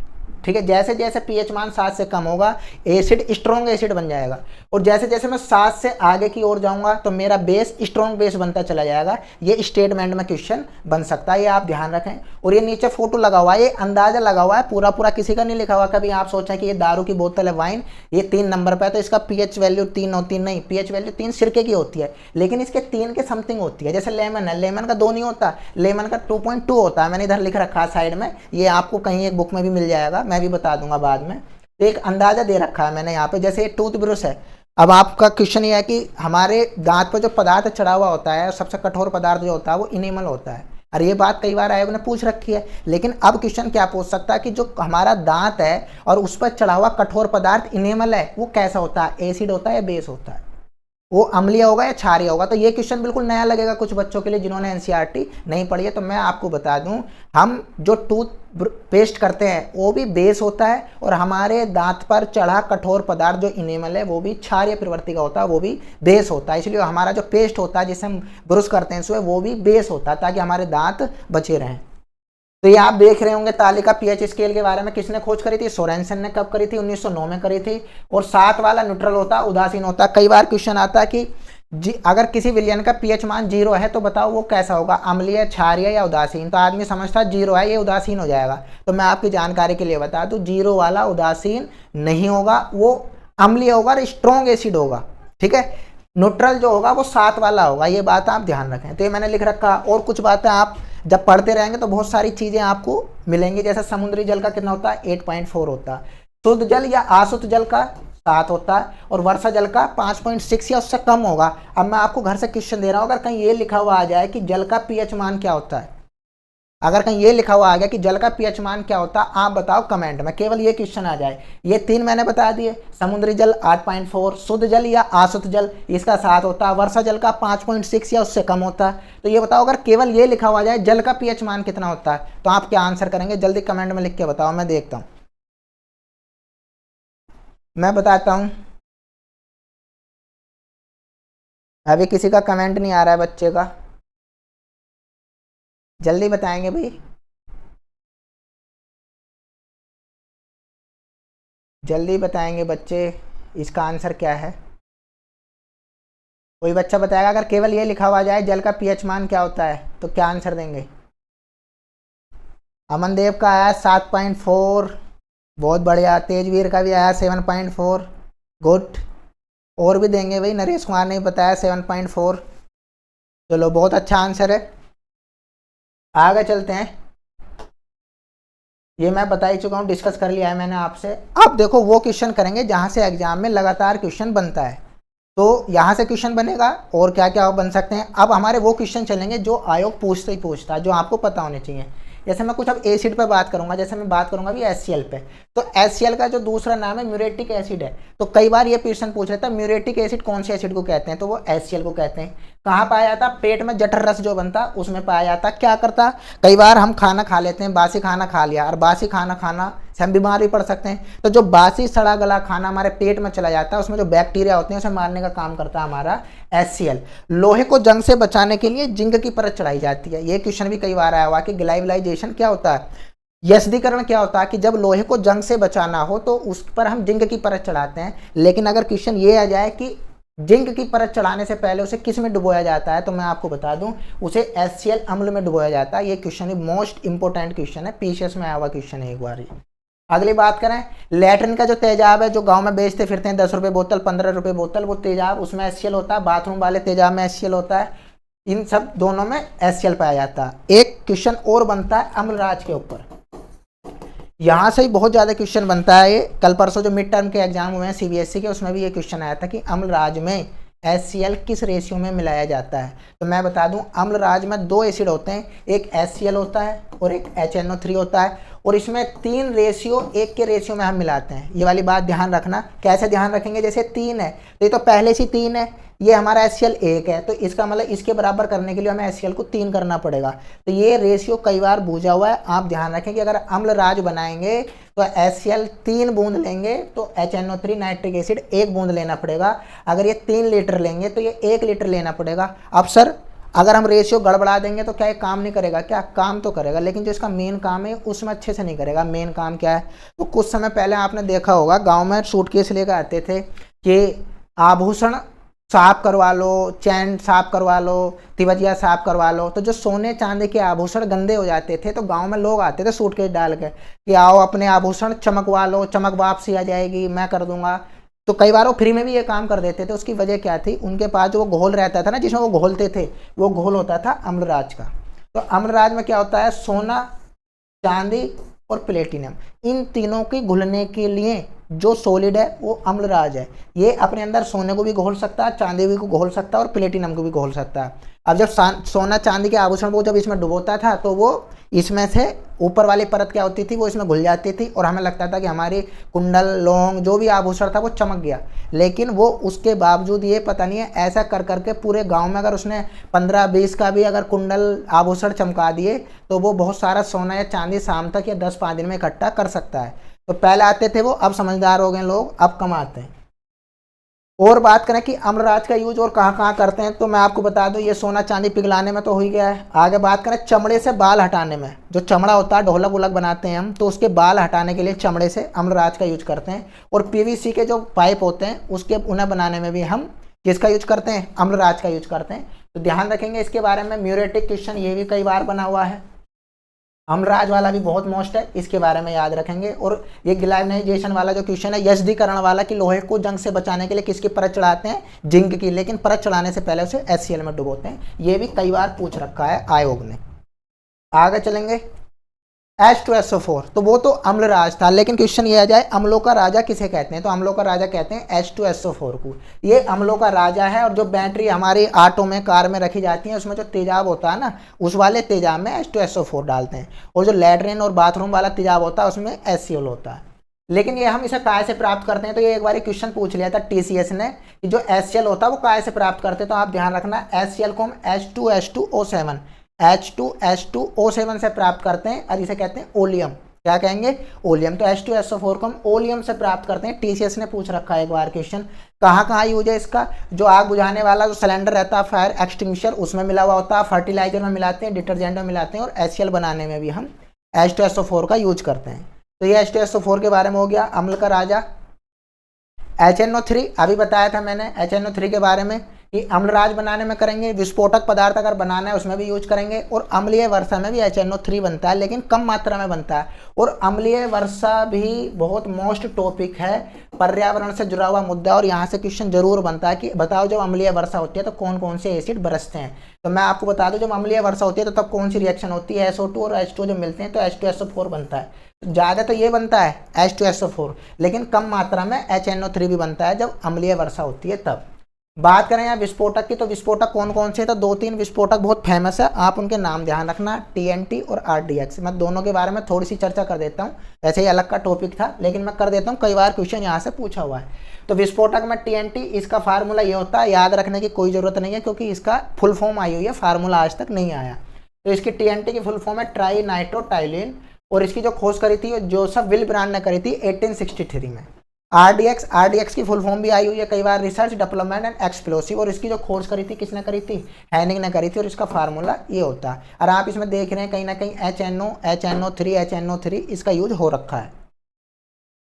ठीक है। जैसे जैसे पीएच मान 7 से कम होगा एसिड स्ट्रॉन्ग एसिड बन जाएगा, और जैसे जैसे मैं 7 से आगे की ओर जाऊंगा तो मेरा बेस स्ट्रॉन्ग बेस बनता चला जाएगा। ये स्टेटमेंट में क्वेश्चन बन सकता है, ये आप ध्यान रखें। और ये नीचे फोटो लगा हुआ है, ये अंदाजा लगा हुआ है, पूरा पूरा किसी का नहीं लिखा हुआ। कभी आप सोचें कि ये दारू की बोतल है वाइन, ये 3 नंबर पर है तो इसका पीएच वैल्यू 3 होती है, नहीं, पीएच वैल्यू 3 सिरके की होती है, लेकिन इसके 3 के समथिंग होती है। जैसे लेमन है, लेमन का 2 नहीं होता, लेमन का 2.2 होता है। मैंने इधर लिख रखा है साइड में, ये आपको कहीं एक बुक में भी मिल जाएगा, मैं भी बता दूंगा बाद में। तो एक अंदाजा दे रखा है मैंने यहाँ पे। जैसे ये टूथ ब्रश है, अब आपका क्वेश्चन ये है कि हमारे दांत पर जो पदार्थ चढ़ा हुआ होता है, सबसे कठोर पदार्थ जो होता है वो इनेमल होता है। और ये बात कई बार आयोग ने पूछ रखी है, लेकिन अब क्वेश्चन क्या पूछ सकता है कि जो हमारा दांत है और उस पर चढ़ा हुआ कठोर पदार्थ इनेमल है, वो कैसा होता है, एसिड होता है या बेस होता है, वो अम्लीय होगा या क्षारीय होगा। तो ये क्वेश्चन बिल्कुल नया लगेगा कुछ बच्चों के लिए जिन्होंने एनसीईआरटी नहीं पढ़ी है। तो मैं आपको बता दूं, हम जो टूथ पेस्ट करते हैं वो भी बेस होता है, और हमारे दांत पर चढ़ा कठोर पदार्थ जो इनेमल है वो भी क्षारीय प्रवृत्ति का होता है, वो भी बेस होता है। इसलिए हमारा जो पेस्ट होता है जिसे हम ब्रश करते हैं उसमें, वो भी बेस होता है ताकि हमारे दांत बचे रहें। तो ये आप देख रहे होंगे तालिका पीएच स्केल के बारे में किसने खोज करी थी, सोरेनसन ने कब करी थी, 1909 में करी थी। और 7 वाला न्यूट्रल होता, उदासीन होता। कई बार क्वेश्चन आता है कि अगर किसी विलयन का पीएच मान 0 है तो बताओ वो कैसा होगा, अम्लीय, क्षारीय या उदासीन। तो आदमी समझता है 0 है, ये उदासीन हो जाएगा। तो मैं आपकी जानकारी के लिए बता दूं, 0 वाला उदासीन नहीं होगा, वो अम्लीय होगा और स्ट्रॉन्ग एसिड होगा, ठीक है। न्यूट्रल जो होगा वो 7 वाला होगा, ये बात आप ध्यान रखें। तो ये मैंने लिख रखा। और कुछ बातें आप जब पढ़ते रहेंगे तो बहुत सारी चीजें आपको मिलेंगी। जैसे समुद्री जल का कितना होता है, 8.4 होता है। शुद्ध जल या अशुद्ध जल का 7 होता है, और वर्षा जल का 5.6 या उससे कम होगा। अब मैं आपको घर से क्वेश्चन दे रहा हूं, अगर कहीं ये लिखा हुआ आ जाए कि जल का पीएच मान क्या होता है, अगर कहीं ये लिखा हुआ आ गया कि जल का पीएच मान क्या होता है, आप बताओ कमेंट में, केवल ये क्वेश्चन आ जाए। ये 3 मैंने बता दिए, समुद्री जल 8.4, शुद्ध जल या अशुद्ध जल इसका 7 होता है, वर्षा जल का 5.6 या उससे कम होता है। तो ये बताओ, अगर केवल ये लिखा हुआ जाए जल का पीएच मान कितना होता है, तो आप क्या आंसर करेंगे, जल्दी कमेंट में लिख के बताओ, मैं देखता हूं, मैं बताता हूं। अभी किसी का कमेंट नहीं आ रहा है बच्चे का, जल्दी बताएंगे भाई, जल्दी बताएंगे बच्चे, इसका आंसर क्या है। कोई बच्चा बताएगा अगर केवल ये लिखा हुआ जाए जल का पीएच मान क्या होता है, तो क्या आंसर देंगे। अमन देव का आया 7.4, बहुत बढ़िया। तेजवीर का भी आया 7.4, गुड। और भी देंगे भाई, नरेश कुमार ने बताया 7.4, चलो बहुत अच्छा आंसर है। आगे चलते हैं, ये मैं बता ही चुका हूँ, डिस्कस कर लिया है मैंने आपसे। अब देखो वो क्वेश्चन करेंगे जहां से एग्जाम में लगातार क्वेश्चन बनता है, तो यहाँ से क्वेश्चन बनेगा और क्या क्या बन सकते हैं। अब हमारे वो क्वेश्चन चलेंगे जो आयोग पूछते ही पूछता है, जो आपको पता होने चाहिए। जैसे मैं कुछ अब एसिड पे बात करूंगा, जैसे मैं बात करूंगा भी HCl पे, तो HCl का जो दूसरा नाम है म्यूरेटिक एसिड है। तो कई बार ये क्वेश्चन पूछ लेता है म्यूरेटिक एसिड कौन से एसिड को कहते हैं, तो वो HCl को कहते हैं। कहाँ पाया जाता, पेट में जठर रस जो बनता उसमें पाया जाता। क्या करता, कई बार हम खाना खा लेते हैं, बासी खाना खा लिया, और बासी खाना खाना से हम बीमार भी पड़ सकते हैं। तो जो बासी सड़ा गला खाना हमारे पेट में चला जाता है, उसमें जो बैक्टीरिया होते हैं उसे मारने का काम करता है हमारा HCl। लोहे को जंग से बचाने के लिए जिंक की परत चढ़ाई जाती है। ये क्वेश्चन भी कई बार आया हुआ कि ग्लाइवलाइजेशन क्या होता है, यस्दीकरण क्या होता है, कि जब लोहे को जंग से बचाना हो तो उस पर हम जिंक की परत चढ़ाते हैं। लेकिन अगर क्वेश्चन ये आ जाए कि जिंक की परत चढ़ाने से पहले उसे किस में डुबोया जाता है, तो मैं आपको बता दूं उसे HCl अम्ल में डुबोया जाता है। ये क्वेश्चन मोस्ट इंपोर्टेंट क्वेश्चन है, पीसीएस में आया हुआ क्वेश्चन है एक बार। अगली बात करें, लैट्रिन का जो तेजाब है जो गांव में बेचते फिरते हैं 10 रुपये बोतल 15 रुपये बोतल, वो तेजाब उसमें HCl होता है। बाथरूम वाले तेजाब में HCl होता है। इन सब दोनों में HCl पाया जाता है। एक क्वेश्चन और बनता है अम्लराज के ऊपर, यहाँ से ही बहुत ज़्यादा क्वेश्चन बनता है। ये कल परसों जो मिड टर्म के एग्जाम हुए हैं CBSE के, उसमें भी ये क्वेश्चन आया था कि अम्लराज में HCl किस रेशियो में मिलाया जाता है। तो मैं बता दूं, अम्लराज में 2 एसिड होते हैं, एक HCl होता है और एक HNO3 होता है, और इसमें 3 रेशियो 1 के रेशियो में हम मिलाते हैं। ये वाली बात ध्यान रखना। कैसे ध्यान रखेंगे, जैसे 3 है तो ये तो पहले से 3 है, ये हमारा HCl 1 है, तो इसका मतलब इसके बराबर करने के लिए हमें HCl को 3 करना पड़ेगा। तो ये रेशियो कई बार पूछा हुआ है, आप ध्यान रखें कि अगर अम्लराज बनाएंगे तो HCl 3 बूंद लेंगे तो HNO3 नाइट्रिक एसिड 1 बूंद लेना पड़ेगा। अगर ये 3 लीटर लेंगे तो ये 1 लीटर लेना पड़ेगा। अब सर अगर हम रेशियो गड़बड़ा देंगे तो क्या ये काम नहीं करेगा? क्या काम तो करेगा, लेकिन जो इसका मेन काम है उसमें अच्छे से नहीं करेगा। मेन काम क्या है? तो कुछ समय पहले आपने देखा होगा गांव में सूटकेस लेकर आते थे कि आभूषण साफ करवा लो, चैन साफ करवा लो, तिवजिया साफ करवा लो। तो जो सोने चांदी के आभूषण गंदे हो जाते थे तो गांव में लोग आते थे सूटकेस डाल के कि आओ अपने आभूषण चमकवा लो, चमक वापसी आ जाएगी, मैं कर दूंगा। तो कई बार वो फ्री में भी ये काम कर देते थे। उसकी वजह क्या थी? उनके पास जो वो घोल रहता था ना, जिसमें वो घोलते थे, वो घोल होता था अम्लराज का। तो अम्लराज में क्या होता है? सोना, चांदी और प्लेटिनम, इन तीनों के घुलने के लिए जो सॉलिड है वो अम्लराज है। ये अपने अंदर सोने को भी घोल सकता है, चांदी को घोल सकता है और प्लेटिनम को भी घोल सकता है। अब जब सोना चांदी के आभूषण वो जब इसमें डुबोता था तो वो इसमें से ऊपर वाली परत क्या होती थी? वो इसमें घुल जाती थी और हमें लगता था कि हमारी कुंडल, लौंग, जो भी आभूषण था वो चमक गया। लेकिन वो उसके बावजूद ये पता नहीं है ऐसा कर करके पूरे गांव में अगर उसने 15-20 का भी अगर कुंडल आभूषण चमका दिए तो वो बहुत सारा सोना या चांदी शाम तक या 10-5 दिन में इकट्ठा कर सकता है। तो पहले आते थे वो, अब समझदार हो गए लोग, अब कमाते हैं। और बात करें कि अम्लराज का यूज और कहाँ कहाँ करते हैं, तो मैं आपको बता दूं, ये सोना चांदी पिघलाने में तो हो ही गया है। आगे बात करें चमड़े से बाल हटाने में, जो चमड़ा होता है, ढोलक वोलक बनाते हैं हम, तो उसके बाल हटाने के लिए चमड़े से अम्लराज का यूज करते हैं। और पीवीसी के जो पाइप होते हैं उसके उन्हें बनाने में भी हम किसका यूज करते हैं? अम्लराज का यूज करते हैं। तो ध्यान रखेंगे इसके बारे में। म्यूरेटिक क्वेश्चन ये भी कई बार बना हुआ है। अम्लराज वाला भी बहुत मोस्ट है, इसके बारे में याद रखेंगे। और ये ग्लैनाइजेशन वाला जो क्वेश्चन है, यशदीकरण वाला, कि लोहे को जंग से बचाने के लिए किसकी परत चढ़ाते हैं? जिंक की, लेकिन परत चढ़ाने से पहले उसे HCl में डुबोते हैं। ये भी कई बार पूछ रखा है आयोग ने। आगे चलेंगे, H2SO4, तो वो तो अम्लराज था, लेकिन क्वेश्चन ये आ जाए अम्लों का राजा किसे कहते हैं? तो अम्लों का राजा कहते हैं H2SO4 को। ये अम्लों का राजा है। और जो बैटरी हमारी ऑटो में, कार में रखी जाती है, उसमें जो तेजाब होता है ना, उस वाले तेजाब में H2SO4 डालते हैं। और जो लैट्रिन और बाथरूम वाला तेजाब होता है उसमें HCl होता है। लेकिन ये हम इसे काय से प्राप्त करते हैं? तो ये एक बार क्वेश्चन पूछ लिया था TCS ने कि जो HCl होता है वो काय से प्राप्त करते हैं। तो आप ध्यान रखना, HCl को हम H2S2O7 से प्राप्त करते हैं और इसे कहते हैं ओलियम। क्या कहेंगे? ओलियम। तो H2SO4 को हम ओलियम से प्राप्त करते हैं। TCS ने पूछ रखा है एक बार क्वेश्चन। कहाँ कहाँ यूज है इसका? जो आग बुझाने वाला जो सिलेंडर रहता है, फायर एक्सटिंग्विशर, उसमें मिला हुआ होता है, फर्टिलाइजर में मिलाते हैं, डिटर्जेंट में मिलाते हैं, और HCl बनाने में भी हम H2SO4 का यूज करते हैं। तो ये H2SO4 के बारे में हो गया, अम्ल का राजा। HNO3 अभी बताया था मैंने HNO3 के बारे में कि अम्लराज बनाने में करेंगे, विस्फोटक पदार्थ अगर बनाना है उसमें भी यूज करेंगे। और अम्लीय वर्षा में भी HNO3 बनता है, लेकिन कम मात्रा में बनता है। और अम्लीय वर्षा भी बहुत मोस्ट टॉपिक है, पर्यावरण से जुड़ा हुआ मुद्दा, और यहाँ से क्वेश्चन जरूर बनता है कि बताओ जब अम्लीय वर्षा होती है तो कौन कौन से एसिड बरसते हैं। तो मैं आपको बता दूं, जब अम्लीय वर्षा होती है तो तब कौन सी रिएक्शन होती है? SO2 और H2 जब मिलते हैं तो H2SO4 बनता है। ज़्यादा तो ये बनता है H2SO4, लेकिन कम मात्रा में HNO3 भी बनता है जब अम्लीय वर्षा होती है तब। बात करें यहाँ विस्फोटक की, तो विस्फोटक कौन कौन से? तो 2-3 विस्फोटक बहुत फेमस है, आप उनके नाम ध्यान रखना, TNT और RDX। मैं दोनों के बारे में थोड़ी सी चर्चा कर देता हूँ, वैसे ही अलग का टॉपिक था लेकिन मैं कर देता हूँ, कई बार क्वेश्चन यहाँ से पूछा हुआ है। तो विस्फोटक में TNT, इसका फार्मूला ये होता है, याद रखने की कोई ज़रूरत नहीं है क्योंकि इसका फुल फॉर्म आई हुई है, फार्मूला आज तक नहीं आया। तो इसकी TNT की फुल फॉर्म है ट्राई नाइट्रोटाइलिन, और इसकी जो खोज करी थी जोसेफ विल्ब्रांड ने करी थी 1863 में। RDX की फुल फॉर्म भी आई हुई है कई बार, रिसर्च डेवलपमेंट एंड एक्सप्लोसिव, और इसकी जो खोज करी थी किसने करी थी? हैनिंग ने करी थी, और इसका फार्मूला ये होता है। और आप इसमें देख रहे हैं कहीं ना कहीं HNO3 इसका यूज हो रखा है।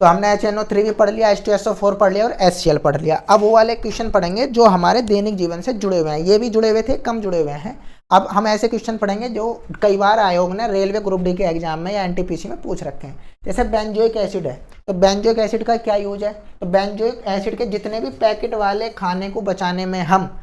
तो हमने HNO3 भी पढ़ लिया, H2SO4 पढ़ लिया और HCl पढ़ लिया। अब वो वाले क्वेश्चन पढ़ेंगे जो हमारे दैनिक जीवन से जुड़े हुए हैं, ये भी जुड़े हुए थे, कम जुड़े हुए हैं। अब हम ऐसे क्वेश्चन पढ़ेंगे जो कई बार आयोग ने रेलवे ग्रुप डी के एग्जाम में या NTPC में पूछ रखे हैं। जैसे बेंजोइक एसिड है, तो बेंजोइक एसिड का क्या यूज है? तो बेंजोइक एसिड के जितने भी पैकेट वाले खाने को बचाने में हम,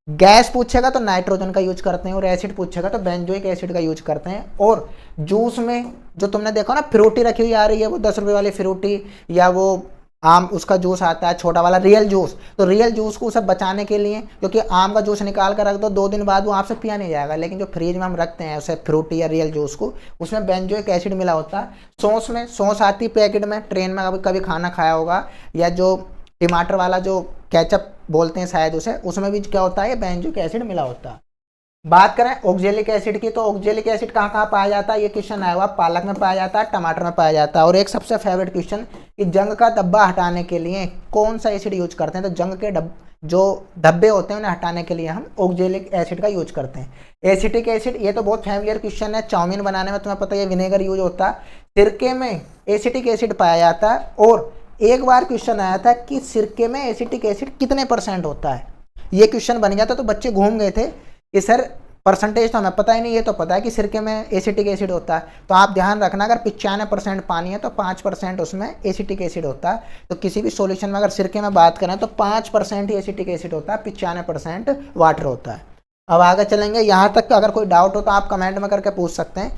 गैस पूछेगा तो नाइट्रोजन का यूज करते हैं, और एसिड पूछेगा तो बेंजोइक एसिड का यूज करते हैं। और जूस में जो तुमने देखा ना फ्रूटी रखी हुई आ रही है, वो 10 रुपये वाली फ्रूटी, या वो आम उसका जूस आता है छोटा वाला रियल जूस, तो रियल जूस को उसे बचाने के लिए, क्योंकि आम का जूस निकाल कर रख दो 2 दिन बाद वो आपसे पिया नहीं जाएगा, लेकिन जो फ्रिज में हम रखते हैं उसे फ्रूटी या रियल जूस को, उसमें बेंजोइक एसिड मिला होता है। सॉस में, सॉस आती पैकेट में, ट्रेन में कभी खाना खाया होगा, या जो टमाटर वाला जो केचप बोलते हैं शायद उसे, उसमें भी क्या होता है? बेंजोइक एसिड मिला होता है। बात करें ऑक्जेलिक एसिड की, तो ऑक्जेलिक एसिड कहाँ कहाँ पाया जाता है? ये क्वेश्चन आया हुआ, पालक में पाया जाता है, टमाटर में पाया जाता है। और एक सबसे फेवरेट क्वेश्चन कि जंग का धब्बा हटाने के लिए कौन सा एसिड यूज करते हैं? तो जो धब्बे होते हैं उन्हें हटाने के लिए हम ऑक्जेलिक एसिड का यूज करते हैं। एसिटिक एसिड, ये तो बहुत फैमिलियर क्वेश्चन है, चाउमीन बनाने में तुम्हें पता है विनेगर यूज होता है। सिरके में एसिटिक एसिड पाया जाता है, और एक बार क्वेश्चन आया था कि सिरके में एसिटिक एसिड कितने % होता है, ये क्वेश्चन बन गया था। तो बच्चे घूम गए थे कि सर परसेंटेज तो हमें पता ही नहीं, ये तो पता है कि सिरके में एसिटिक एसिड होता है। तो आप ध्यान रखना, अगर 95% पानी है तो 5% उसमें एसिटिक एसिड होता है। तो किसी भी सॉल्यूशन में अगर सिरके में बात करें तो 5% ही एसिटिक एसिड होता है, 95% वाटर होता है। अब आगे चलेंगे, यहाँ तक अगर कोई डाउट हो तो आप कमेंट में करके पूछ सकते हैं।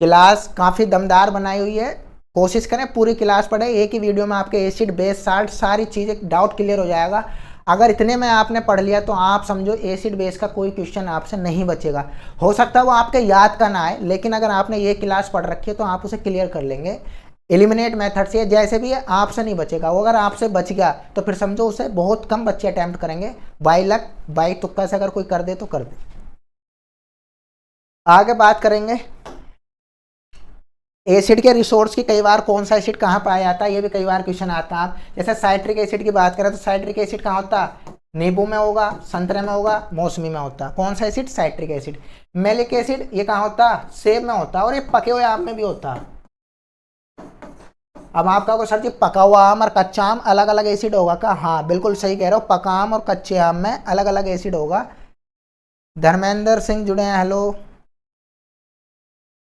क्लास काफ़ी दमदार बनाई हुई है, कोशिश करें पूरी क्लास पढ़ें, एक ही वीडियो में आपके एसिड बेस साल्ट सारी चीज़ें डाउट क्लियर हो जाएगा। अगर इतने में आपने पढ़ लिया तो आप समझो एसिड बेस का कोई क्वेश्चन आपसे नहीं बचेगा। हो सकता है वो आपके याद का ना आए, लेकिन अगर आपने ये क्लास पढ़ रखी है तो आप उसे क्लियर कर लेंगे। एलिमिनेट मेथड से जैसे भी है आपसे नहीं बचेगा वो, अगर आपसे बच गया तो फिर समझो उसे बहुत कम बच्चे अटैम्प्ट करेंगे, बाई लक बाई तुक्का से अगर कोई कर दे तो कर दे। आगे बात करेंगे एसिड के रिसोर्स की, कई बार कौन सा एसिड कहाँ पाया जाता है ये भी कई बार क्वेश्चन आता है। जैसे साइट्रिक एसिड की बात करें तो साइट्रिक एसिड कहाँ होता है, नींबू में होगा, संतरे में होगा, मौसमी में होता है। कौन सा acid, citric acid. Malic acid ये कहाँ होता है, सेब में होता है, और ये पके हुए आम में भी होता है। अब आपका को सर जी पका हुआ आम और कच्चा आम अलग अलग एसिड होगा क्या, हाँ बिल्कुल सही कह रहे हो, पका आम और कच्चे आम में अलग अलग एसिड होगा। धर्मेंद्र सिंह जुड़े हैं, हेलो।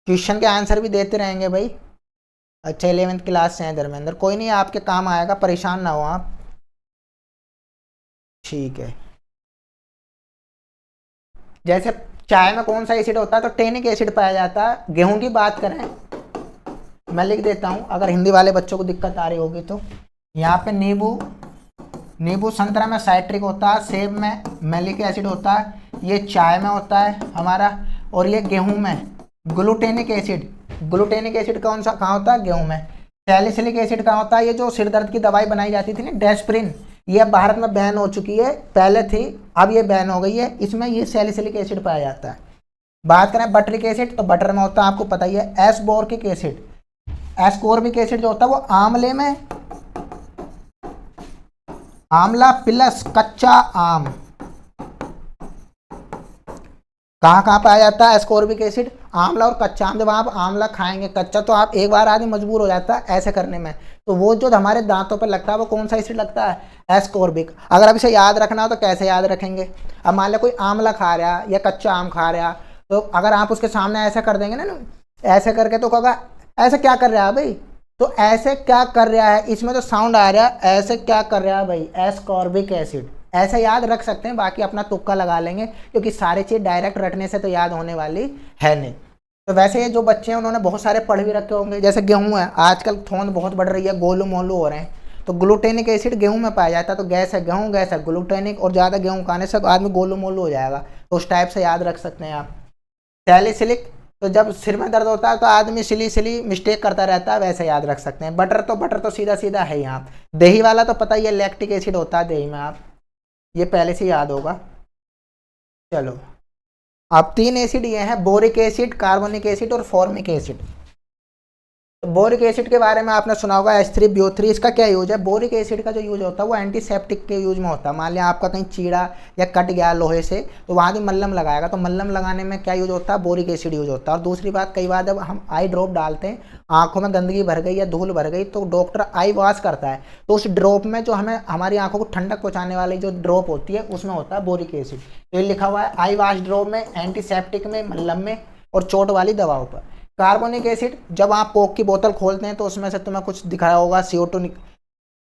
क्वेश्चन के आंसर भी देते रहेंगे भाई। अच्छा 11th क्लास से हैं धर्मेंद्र, कोई नहीं आपके काम आएगा, परेशान ना हो आप, ठीक है। जैसे चाय में कौन सा एसिड होता है, तो टेनिक एसिड पाया जाता है। गेहूं की बात करें, मैं लिख देता हूं अगर हिंदी वाले बच्चों को दिक्कत आ रही होगी तो। यहाँ पे नींबू संतरा में साइट्रिक होता है, सेब में मैलिक एसिड होता है, ये चाय में होता है हमारा, और ये गेहूं में ग्लूटेनिक एसिड। ग्लूटेनिक एसिड कौन सा कहाँ होता है, गेहूं में। सैलिसिलिक एसिड कहाँ होता है, ये जो सिर दर्द की दवाई बनाई जाती थी ना डेस्प्रिन, ये भारत में बैन हो चुकी है, पहले थी अब ये बैन हो गई है, इसमें ये सैलिसिलिक एसिड पाया जाता है। बात करें बटरिक एसिड, तो बटर में होता है आपको पता ही है एस्कोर्बिक एसिड। एस्कोर्बिक एसिड जो होता है वो आंवले में, आंवला प्लस कच्चा आम, कहाँ कहाँ पाया जाता है एस्कोर्बिक एसिड, आंवला और कच्चा आम। जब आप आंवला खाएंगे कच्चा तो आप एक बार आदमी मजबूर हो जाता है ऐसे करने में, तो वो जो हमारे दांतों पर लगता है वो कौन सा एसिड लगता है, एस्कोर्बिक। अगर अब इसे याद रखना हो तो कैसे याद रखेंगे, अब मान लो कोई आंवला खा रहा या कच्चा आम खा रहा, तो अगर आप उसके सामने ऐसा कर देंगे ना ऐसे करके, तो कहोगा ऐसे क्या कर रहा है भाई, तो ऐसे क्या कर रहा है, इसमें तो साउंड आ रहा है, ऐसे क्या कर रहा है भाई, एस्कोर्बिक एसिड। ऐसे याद रख सकते हैं, बाकी अपना तुक्का लगा लेंगे, क्योंकि सारी चीज़ डायरेक्ट रटने से तो याद होने वाली है नहीं। तो वैसे ये जो बच्चे हैं उन्होंने बहुत सारे पढ़ भी रखे होंगे, जैसे गेहूं है, आजकल थोन बहुत बढ़ रही है, गोलू मोलू हो रहे हैं, तो ग्लूटेनिक एसिड गेहूं में पाया जाता है, तो गैस है गेहूं, गैस है ग्लूटेनिक, और ज़्यादा गेहूं खाने से आदमी गोलू मोलू हो जाएगा, तो उस टाइप से याद रख सकते हैं आप। सैलिसिलिक, तो जब सिर में दर्द होता है तो आदमी सिली मिस्टेक करता रहता है, वैसे याद रख सकते हैं। बटर तो सीधा सीधा है यहाँ। दही वाला तो पता ही है, लैक्टिक एसिड होता है दही में, आप ये पहले से याद होगा। चलो अब 3 एसिड ये हैं, बोरिक एसिड, कार्बोनिक एसिड और फॉर्मिक एसिड। तो बोरिक एसिड के बारे में आपने सुना होगा H3BO3, इसका क्या यूज है, बोरिक एसिड का जो यूज होता है वो एंटीसेप्टिक के यूज में होता है। मान लिया आपका कहीं चीड़ा या कट गया लोहे से, तो वहाँ भी मल्लम लगाएगा, तो मल्लम लगाने में क्या यूज होता है, बोरिक एसिड यूज होता है। और दूसरी बात, कई बार जब हम आई ड्रॉप डालते हैं, आंखों में गंदगी भर गई या धूल भर गई, तो डॉक्टर आई वॉश करता है, तो उस ड्रॉप में जो हमें हमारी आंखों को ठंडक पहुँचाने वाली जो ड्रॉप होती है उसमें होता है बोरिक एसिड। तो ये लिखा हुआ है आई वॉश ड्रॉप में, एंटीसेप्टिक में, मल्लम में, और चोट वाली दवाओं पर। कार्बोनिक एसिड, जब आप कोक की बोतल खोलते हैं तो उसमें से तुम्हें कुछ दिखाया होगा, CO2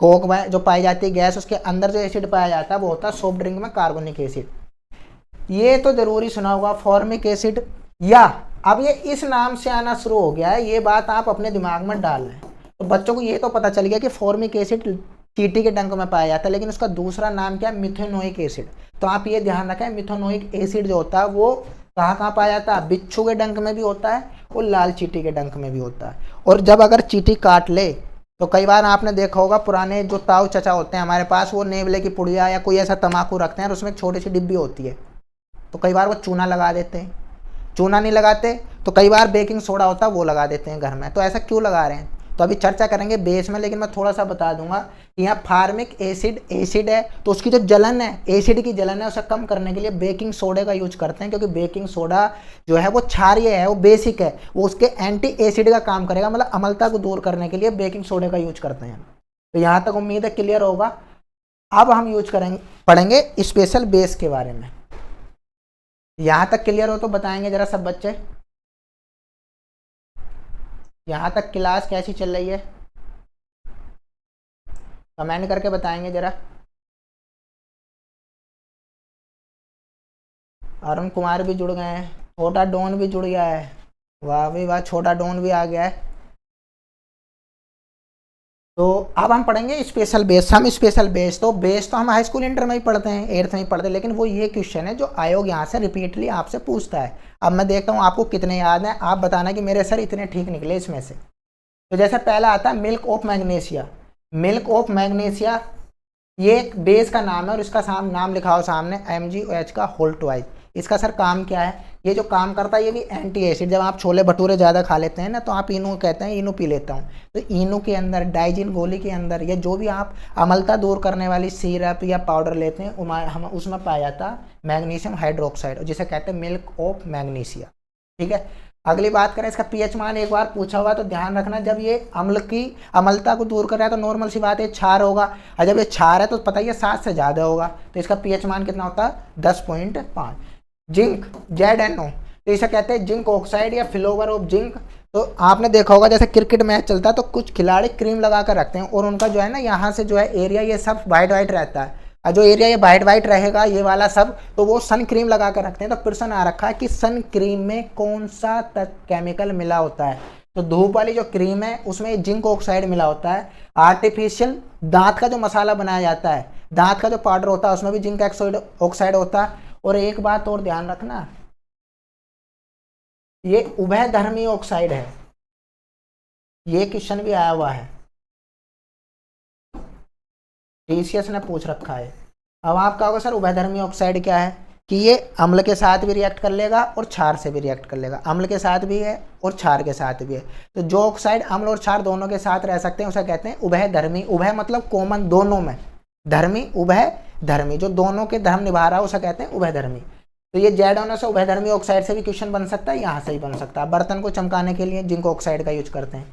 कोक में जो पाई जाती है गैस, उसके अंदर जो एसिड पाया जाता है वो होता है सॉफ्ट ड्रिंक में कार्बोनिक एसिड। ये तो जरूरी सुना होगा फॉर्मिक एसिड, या अब ये इस नाम से आना शुरू हो गया है, ये बात आप अपने दिमाग में डाल रहे हैं। तो बच्चों को ये तो पता चल गया कि फॉर्मिक एसिड चींटी के डंक में पाया जाता है, लेकिन उसका दूसरा नाम क्या है, मिथेनोइक एसिड। तो आप ये ध्यान रखें, मिथेनोइक एसिड जो होता है वो कहाँ कहाँ पाया जाता है, बिच्छू के डंक में भी होता है और लाल चींटी के डंक में भी होता है। और जब अगर चींटी काट ले, तो कई बार आपने देखा होगा पुराने जो ताऊ चचा होते हैं हमारे पास, वो नेवले की पुड़िया या कोई ऐसा तम्बाकू रखते हैं और उसमें एक छोटी सी डिब्बी होती है, तो कई बार वो चूना लगा देते हैं। चूना नहीं लगाते तो कई बार बेकिंग सोडा होता है वो लगा देते हैं घर में। तो ऐसा क्यों लगा रहे हैं, तो अभी चर्चा करेंगे बेस में, लेकिन मैं थोड़ा सा बता दूंगा कि यहाँ फार्मिक एसिड एसिड है तो उसकी जो जलन है, एसिड की जलन है, उसे कम करने के लिए बेकिंग सोडे का यूज करते हैं, क्योंकि बेकिंग सोडा जो है वो क्षारीय है, वो बेसिक है, वो उसके एंटी एसिड का काम करेगा, मतलब अम्लता को दूर करने के लिए बेकिंग सोडे का यूज करते हैं। तो यहाँ तक उम्मीद है क्लियर होगा। अब हम यूज करेंगे, पढ़ेंगे स्पेशल बेस के बारे में। यहाँ तक क्लियर हो तो बताएंगे जरा सब बच्चे, यहाँ तक क्लास कैसी चल रही है, कमेंट करके बताएंगे जरा। अरुण कुमार भी जुड़ गए हैं, छोटा डॉन भी जुड़ गया है, वाह भाई वाह, छोटा डॉन भी आ गया है। तो अब हम पढ़ेंगे स्पेशल बेस। हम स्पेशल बेस तो हम हाई स्कूल इंटर में ही पढ़ते हैं, 8th में ही पढ़ते हैं, लेकिन वो ये क्वेश्चन है जो आयोग यहाँ से रिपीटली आपसे पूछता है। अब मैं देखता हूँ आपको कितने याद हैं, आप बताना कि मेरे सर इतने ठीक निकले इसमें से। तो जैसे पहला आता है milk of magnesia. Milk of magnesia ये एक बेस का नाम है और इसका नाम लिखा हो सामने MgOH का होल ट्वाइस। इसका सर काम क्या है, ये जो काम करता है ये भी एंटी एसिड। जब आप छोले भटूरे ज़्यादा खा लेते हैं ना तो आप इनो कहते हैं, इनो पी लेता हूँ, तो इनो के अंदर डाइजिन गोली के अंदर या जो भी आप अम्लता दूर करने वाली सिरप या पाउडर लेते हैं हम उसमें पाया जाता मैग्नीशियम हाइड्रोक्साइड, जिसे कहते हैं मिल्क ऑफ मैग्नीशिया। ठीक है, अगली बात करें इसका पीएच मान, एक बार पूछा हुआ तो ध्यान रखना, जब ये अम्ल की अम्लता को दूर कर रहा है तो नॉर्मल सी बात है क्षार होगा, और जब ये क्षार है तो पता ही है 7 से ज़्यादा होगा, तो इसका पीएच मान कितना होता है 10.5। जिंक ZNO, तो इसे कहते हैं जिंक ऑक्साइड या फ्लोवर ऑफ जिंक। तो आपने देखा होगा जैसे क्रिकेट मैच चलता है तो कुछ खिलाड़ी क्रीम लगा कर रखते हैं और उनका जो है ना यहाँ से जो है एरिया ये सब वाइट वाइट रहता है, और जो एरिया ये वाइट वाइट रहेगा ये वाला सब, तो वो सन क्रीम लगा कर रखते हैं। तो प्रश्न आ रखा है कि सन क्रीम में कौन सा केमिकल मिला होता है, तो धूप वाली जो क्रीम है उसमें जिंक ऑक्साइड मिला होता है। आर्टिफिशियल दांत का जो मसाला बनाया जाता है, दांत का जो पाउडर होता है उसमें भी जिंक ऑक्साइड होता है। और एक बात और ध्यान रखना, ये उभयधर्मी ऑक्साइड है, ये क्वेश्चन भी आया हुआ है, TCS ने पूछ रखा है। अब आपका होगा सर उभयधर्मी ऑक्साइड क्या है, कि ये अम्ल के साथ भी रिएक्ट कर लेगा और क्षार से भी रिएक्ट कर लेगा, अम्ल के साथ भी है और क्षार के साथ भी है। तो जो ऑक्साइड अम्ल और क्षार दोनों के साथ रह सकते हैं उसे कहते हैं उभयधर्मी। उभय मतलब कॉमन, दोनों में, धर्मी उभयधर्मी, जो दोनों के धर्म निभा रहा है उसे कहते हैं उभयधर्मी। तो ये ZNO से उभयधर्मी ऑक्साइड से भी क्वेश्चन बन सकता है, यहाँ से ही बन सकता है। बर्तन को चमकाने के लिए जिंक ऑक्साइड का यूज करते हैं।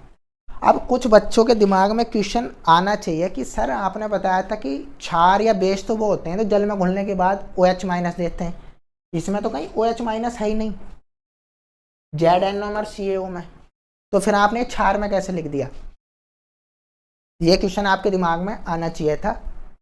अब कुछ बच्चों के दिमाग में क्वेश्चन आना चाहिए कि सर आपने बताया था कि क्षार या बेस तो वो होते हैं तो जल में घुलने के बाद OH- देते हैं, इसमें तो कहीं OH- है ही नहीं ZNO और CaO में, तो फिर आपने क्षार में कैसे लिख दिया? ये क्वेश्चन आपके दिमाग में आना चाहिए था,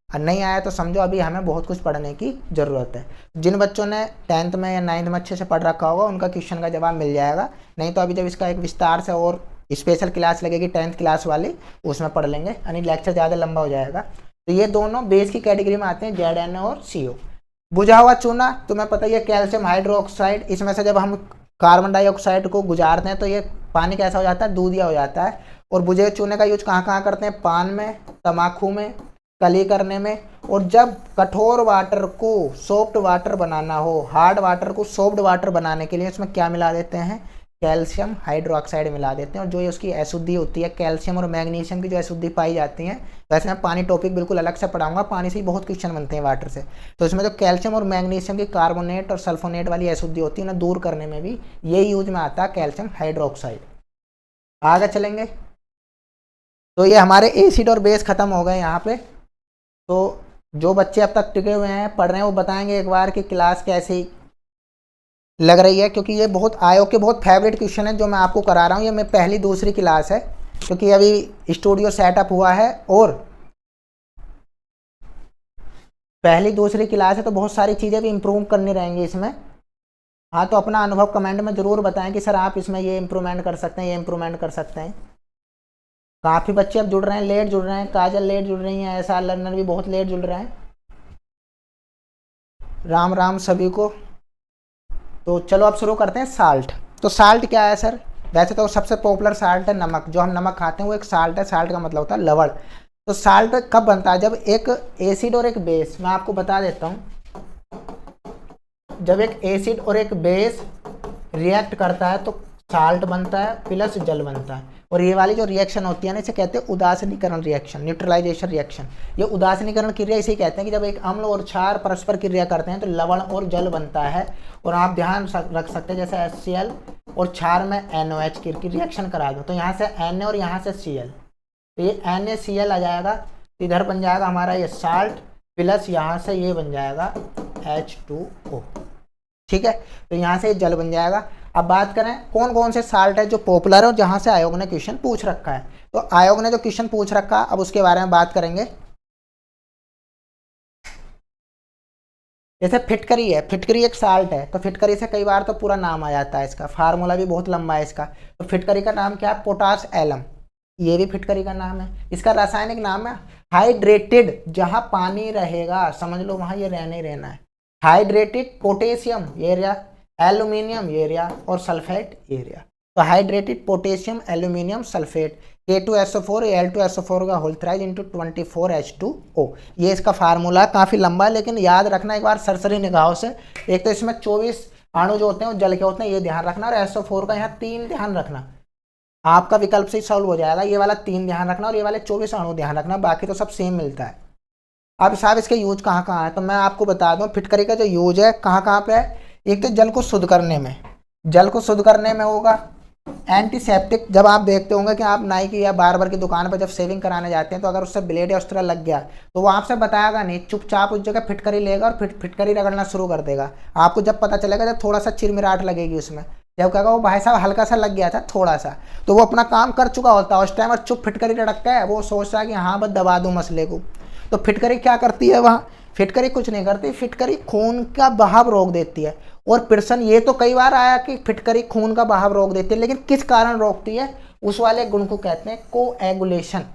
और नहीं आया तो समझो अभी हमें बहुत कुछ पढ़ने की ज़रूरत है। जिन बच्चों ने 10th में या 9th में अच्छे से पढ़ रखा होगा उनका क्वेश्चन का जवाब मिल जाएगा, नहीं तो अभी जब इसका एक विस्तार से और स्पेशल क्लास लगेगी 10th क्लास वाली, उसमें पढ़ लेंगे, यानी लेक्चर ज़्यादा लंबा हो जाएगा। तो ये दोनों बेस की कैटेगरी में आते हैं, ZNO और CO। बुझा हुआ चूना तुम्हें पता ही है, कैल्शियम हाइड्रोक्साइड, इसमें से जब हम कार्बन डाइऑक्साइड को गुजारते हैं तो ये पानी कैसा हो जाता है, दूधिया हो जाता है। और बुझे हुए चूने का यूज कहाँ कहाँ करते हैं, पान में, तम्बाकू में, कली करने में। और जब कठोर वाटर को सॉफ्ट वाटर बनाना हो, हार्ड वाटर को सॉफ्ट वाटर बनाने के लिए इसमें क्या मिला देते हैं, कैल्शियम हाइड्रोक्साइड मिला देते हैं। और जो ये उसकी अशुद्धि होती है, कैल्शियम और मैग्नीशियम की जो अशुद्धि पाई जाती है, वैसे मैं पानी टॉपिक बिल्कुल अलग से पढ़ाऊंगा, पानी से ही बहुत क्वेश्चन बनते हैं वाटर से, तो इसमें जो कैल्शियम और मैग्नीशियम की कार्बोनेट और सल्फोनेट वाली अशुद्धि होती है उन्हें दूर करने में भी ये यूज में आता है कैल्शियम हाइड्रोक्साइड। आगे चलेंगे, तो ये हमारे एसिड और बेस खत्म हो गए यहाँ पे। तो जो बच्चे अब तक टिके हुए हैं पढ़ रहे हैं वो बताएंगे एक बार कि क्लास कैसी लग रही है, क्योंकि ये बहुत आयोग के बहुत फेवरेट क्वेश्चन है जो मैं आपको करा रहा हूँ। ये मैं पहली दूसरी क्लास है, क्योंकि अभी स्टूडियो सेटअप हुआ है और पहली दूसरी क्लास है तो बहुत सारी चीज़ें भी इम्प्रूव करनी रहेंगी इसमें। हाँ, तो अपना अनुभव कमेंट में ज़रूर बताएं कि सर आप इसमें ये इम्प्रूवमेंट कर सकते हैं, ये इम्प्रूवमेंट कर सकते हैं। काफ़ी बच्चे अब जुड़ रहे हैं, लेट जुड़ रहे हैं, काजल लेट जुड़ रही हैं, SR लर्नर भी बहुत लेट जुड़ रहे हैं। राम राम सभी को। तो चलो अब शुरू करते हैं साल्ट। तो साल्ट क्या है सर, वैसे तो सबसे पॉपुलर साल्ट है नमक, जो हम नमक खाते हैं वो एक साल्ट है। साल्ट का मतलब होता है लवण। तो साल्ट कब बनता है, जब एक एसिड और एक बेस, मैं आपको बता देता हूँ, जब एक एसिड और एक बेस रिएक्ट करता है तो साल्ट बनता है प्लस जल बनता है। और ये वाली जो रिएक्शन होती है ना, इसे कहते हैं उदासीनीकरण रिएक्शन, न्यूट्रलाइजेशन रिएक्शन। ये उदासीनीकरण क्रिया इसे कहते हैं कि जब एक अम्ल और क्षार परस्पर क्रिया करते हैं तो लवण और जल बनता है। और आप ध्यान रख सकते हैं जैसे HCl और क्षार में NOH की रिएक्शन करा दो तो यहाँ से Na और यहाँ से Cl, तो ये NaCl आ जाएगा, इधर बन जाएगा हमारा ये साल्ट प्लस यहाँ से ये बन जाएगा H2O। ठीक है, तो यहाँ से जल बन जाएगा। अब बात करें कौन कौन से साल्ट है जो पॉपुलर है और जहाँ से आयोग ने क्वेश्चन पूछ रखा है। तो आयोग ने जो क्वेश्चन पूछ रखा अब उसके बारे में बात करेंगे। जैसे फिटकरी है, फिटकरी एक साल्ट है, तो फिटकरी से कई बार तो पूरा नाम आ जाता है, इसका फार्मूला भी बहुत लंबा है इसका। तो फिटकरी का नाम क्या है? पोटाश एलम, ये भी फिटकरी का नाम है। इसका रासायनिक नाम है हाइड्रेटेड, जहाँ पानी रहेगा समझ लो वहाँ ये रहना ही रहना है। Hydrated potassium area, aluminium area और सल्फेट एरिया। तो hydrated potassium aluminium sulphate K2SO4 Al2SO4 का होल थ्राइज इंटू 24H2O, ये इसका फार्मूला काफ़ी लंबा है, लेकिन याद रखना एक बार सरसरी निगाहों से। एक तो इसमें 24 अणु जो होते हैं वो जल के होते हैं, ये ध्यान रखना। और SO4 का यहाँ 3 ध्यान रखना, आपका विकल्प से ही सॉल्व हो जाएगा। ये वाला 3 ध्यान रखना और ये वाले 24 अणु ध्यान रखना, बाकी तो सब सेम मिलता है। अब साहब इसके यूज कहाँ कहाँ है, तो मैं आपको बता दूं फिटकरी का जो यूज है कहाँ कहाँ पे है। एक तो जल को शुद्ध करने में, जल को शुद्ध करने में होगा। एंटीसेप्टिक, जब आप देखते होंगे कि आप नाई की या बार्बर की दुकान पर जब शेविंग कराने जाते हैं तो अगर उससे ब्लेड या उस तरह लग गया तो वो आपसे बताएगा नहीं, चुपचाप उस जगह फिटकरी लेगा और फिटकरी रगड़ना शुरू कर देगा। आपको जब पता चलेगा जब थोड़ा सा चिरमिराट लगेगी उसमें, जब कहेगा वो भाई साहब हल्का सा लग गया था थोड़ा सा, तो वो अपना काम कर चुका होता है उस टाइम और चुप फिटकरी रड़कता है, वो सोचता है कि हाँ बस दबा दूँ मसले को। तो फिटकरी क्या करती है वहाँ? फिटकरी कुछ नहीं करती, फिटकरी खून का बहाव रोक देती है। और प्रश्न ये तो कई बार आया कि फिटकरी खून का बहाव रोक देती है, लेकिन किस कारण रोकती है? उस वाले गुण को कहते हैं कोएगुलेशन।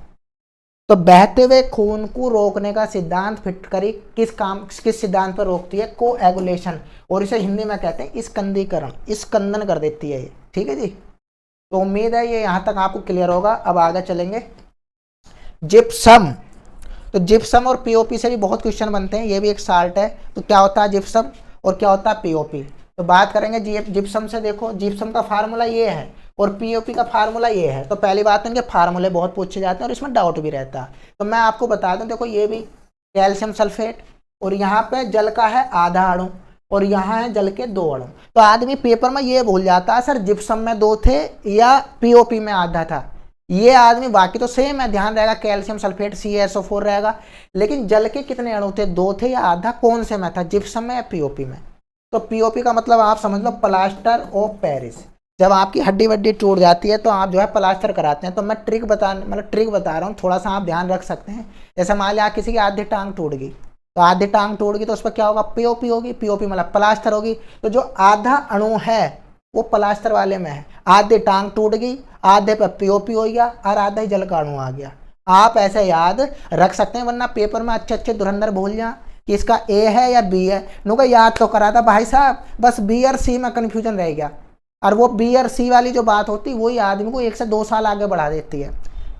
तो बहते हुए खून को रोकने का सिद्धांत फिटकरी किस सिद्धांत पर रोकती है? कोएगुलेशन। और इसे हिंदी में कहते हैं स्कंदीकरण, स्कंदन कर देती है ये। ठीक है जी, तो उम्मीद है ये यहाँ तक आपको क्लियर होगा। अब आगे चलेंगे। जिप्सम, तो जिप्सम और पीओपी से भी बहुत क्वेश्चन बनते हैं, ये भी एक साल्ट है। तो क्या होता है जिप्सम और क्या होता है पीओपी? तो बात करेंगे जिप्सम से। देखो जिप्सम का फार्मूला ये है और पीओपी का फार्मूला ये है। तो पहली बात इनके फार्मूले बहुत पूछे जाते हैं और इसमें डाउट भी रहता है। तो मैं आपको बता दूं, देखो ये भी कैल्शियम सल्फेट और यहाँ पे जल का है आधा अणु और यहाँ है जल के 2 अणु। तो आदमी पेपर में ये भूल जाता है सर जिप्सम में 2 थे या पीओपी में आधा था। ये आदमी बाकी तो सेम है, ध्यान रहेगा कैल्शियम सल्फेट CaSO4 रहेगा, लेकिन जल के कितने अणु थे? 2 थे या आधा? कौन से में था, जिप्सम में या पीओपी में? तो पीओपी का मतलब आप समझ लो प्लास्टर ऑफ पेरिस। जब आपकी हड्डी वड्डी टूट जाती है तो आप जो है प्लास्टर कराते हैं। तो मैं ट्रिक बता रहा हूँ, थोड़ा सा आप ध्यान रख सकते हैं। जैसे मान लिया किसी की आधी टांग टूट गई, तो आधी टांग टूट गई तो उस पर क्या होगा? पीओपी होगी, पीओपी मतलब प्लास्टर होगी। तो जो आधा अणु है वो प्लास्टर वाले में है। आधे टांग टूट गई, आधे पे पीओपी हो गया और आधा ही जल का अणु आ गया। आप ऐसे याद रख सकते हैं, वरना पेपर में अच्छे अच्छे धुरंधर भूल जाए कि इसका ए है या बी है। नुका याद तो करा था भाई साहब, बस बी और सी में कन्फ्यूजन रह गया। और वो बी और सी वाली जो बात होती है वही आदमी को 1 से 2 साल आगे बढ़ा देती है।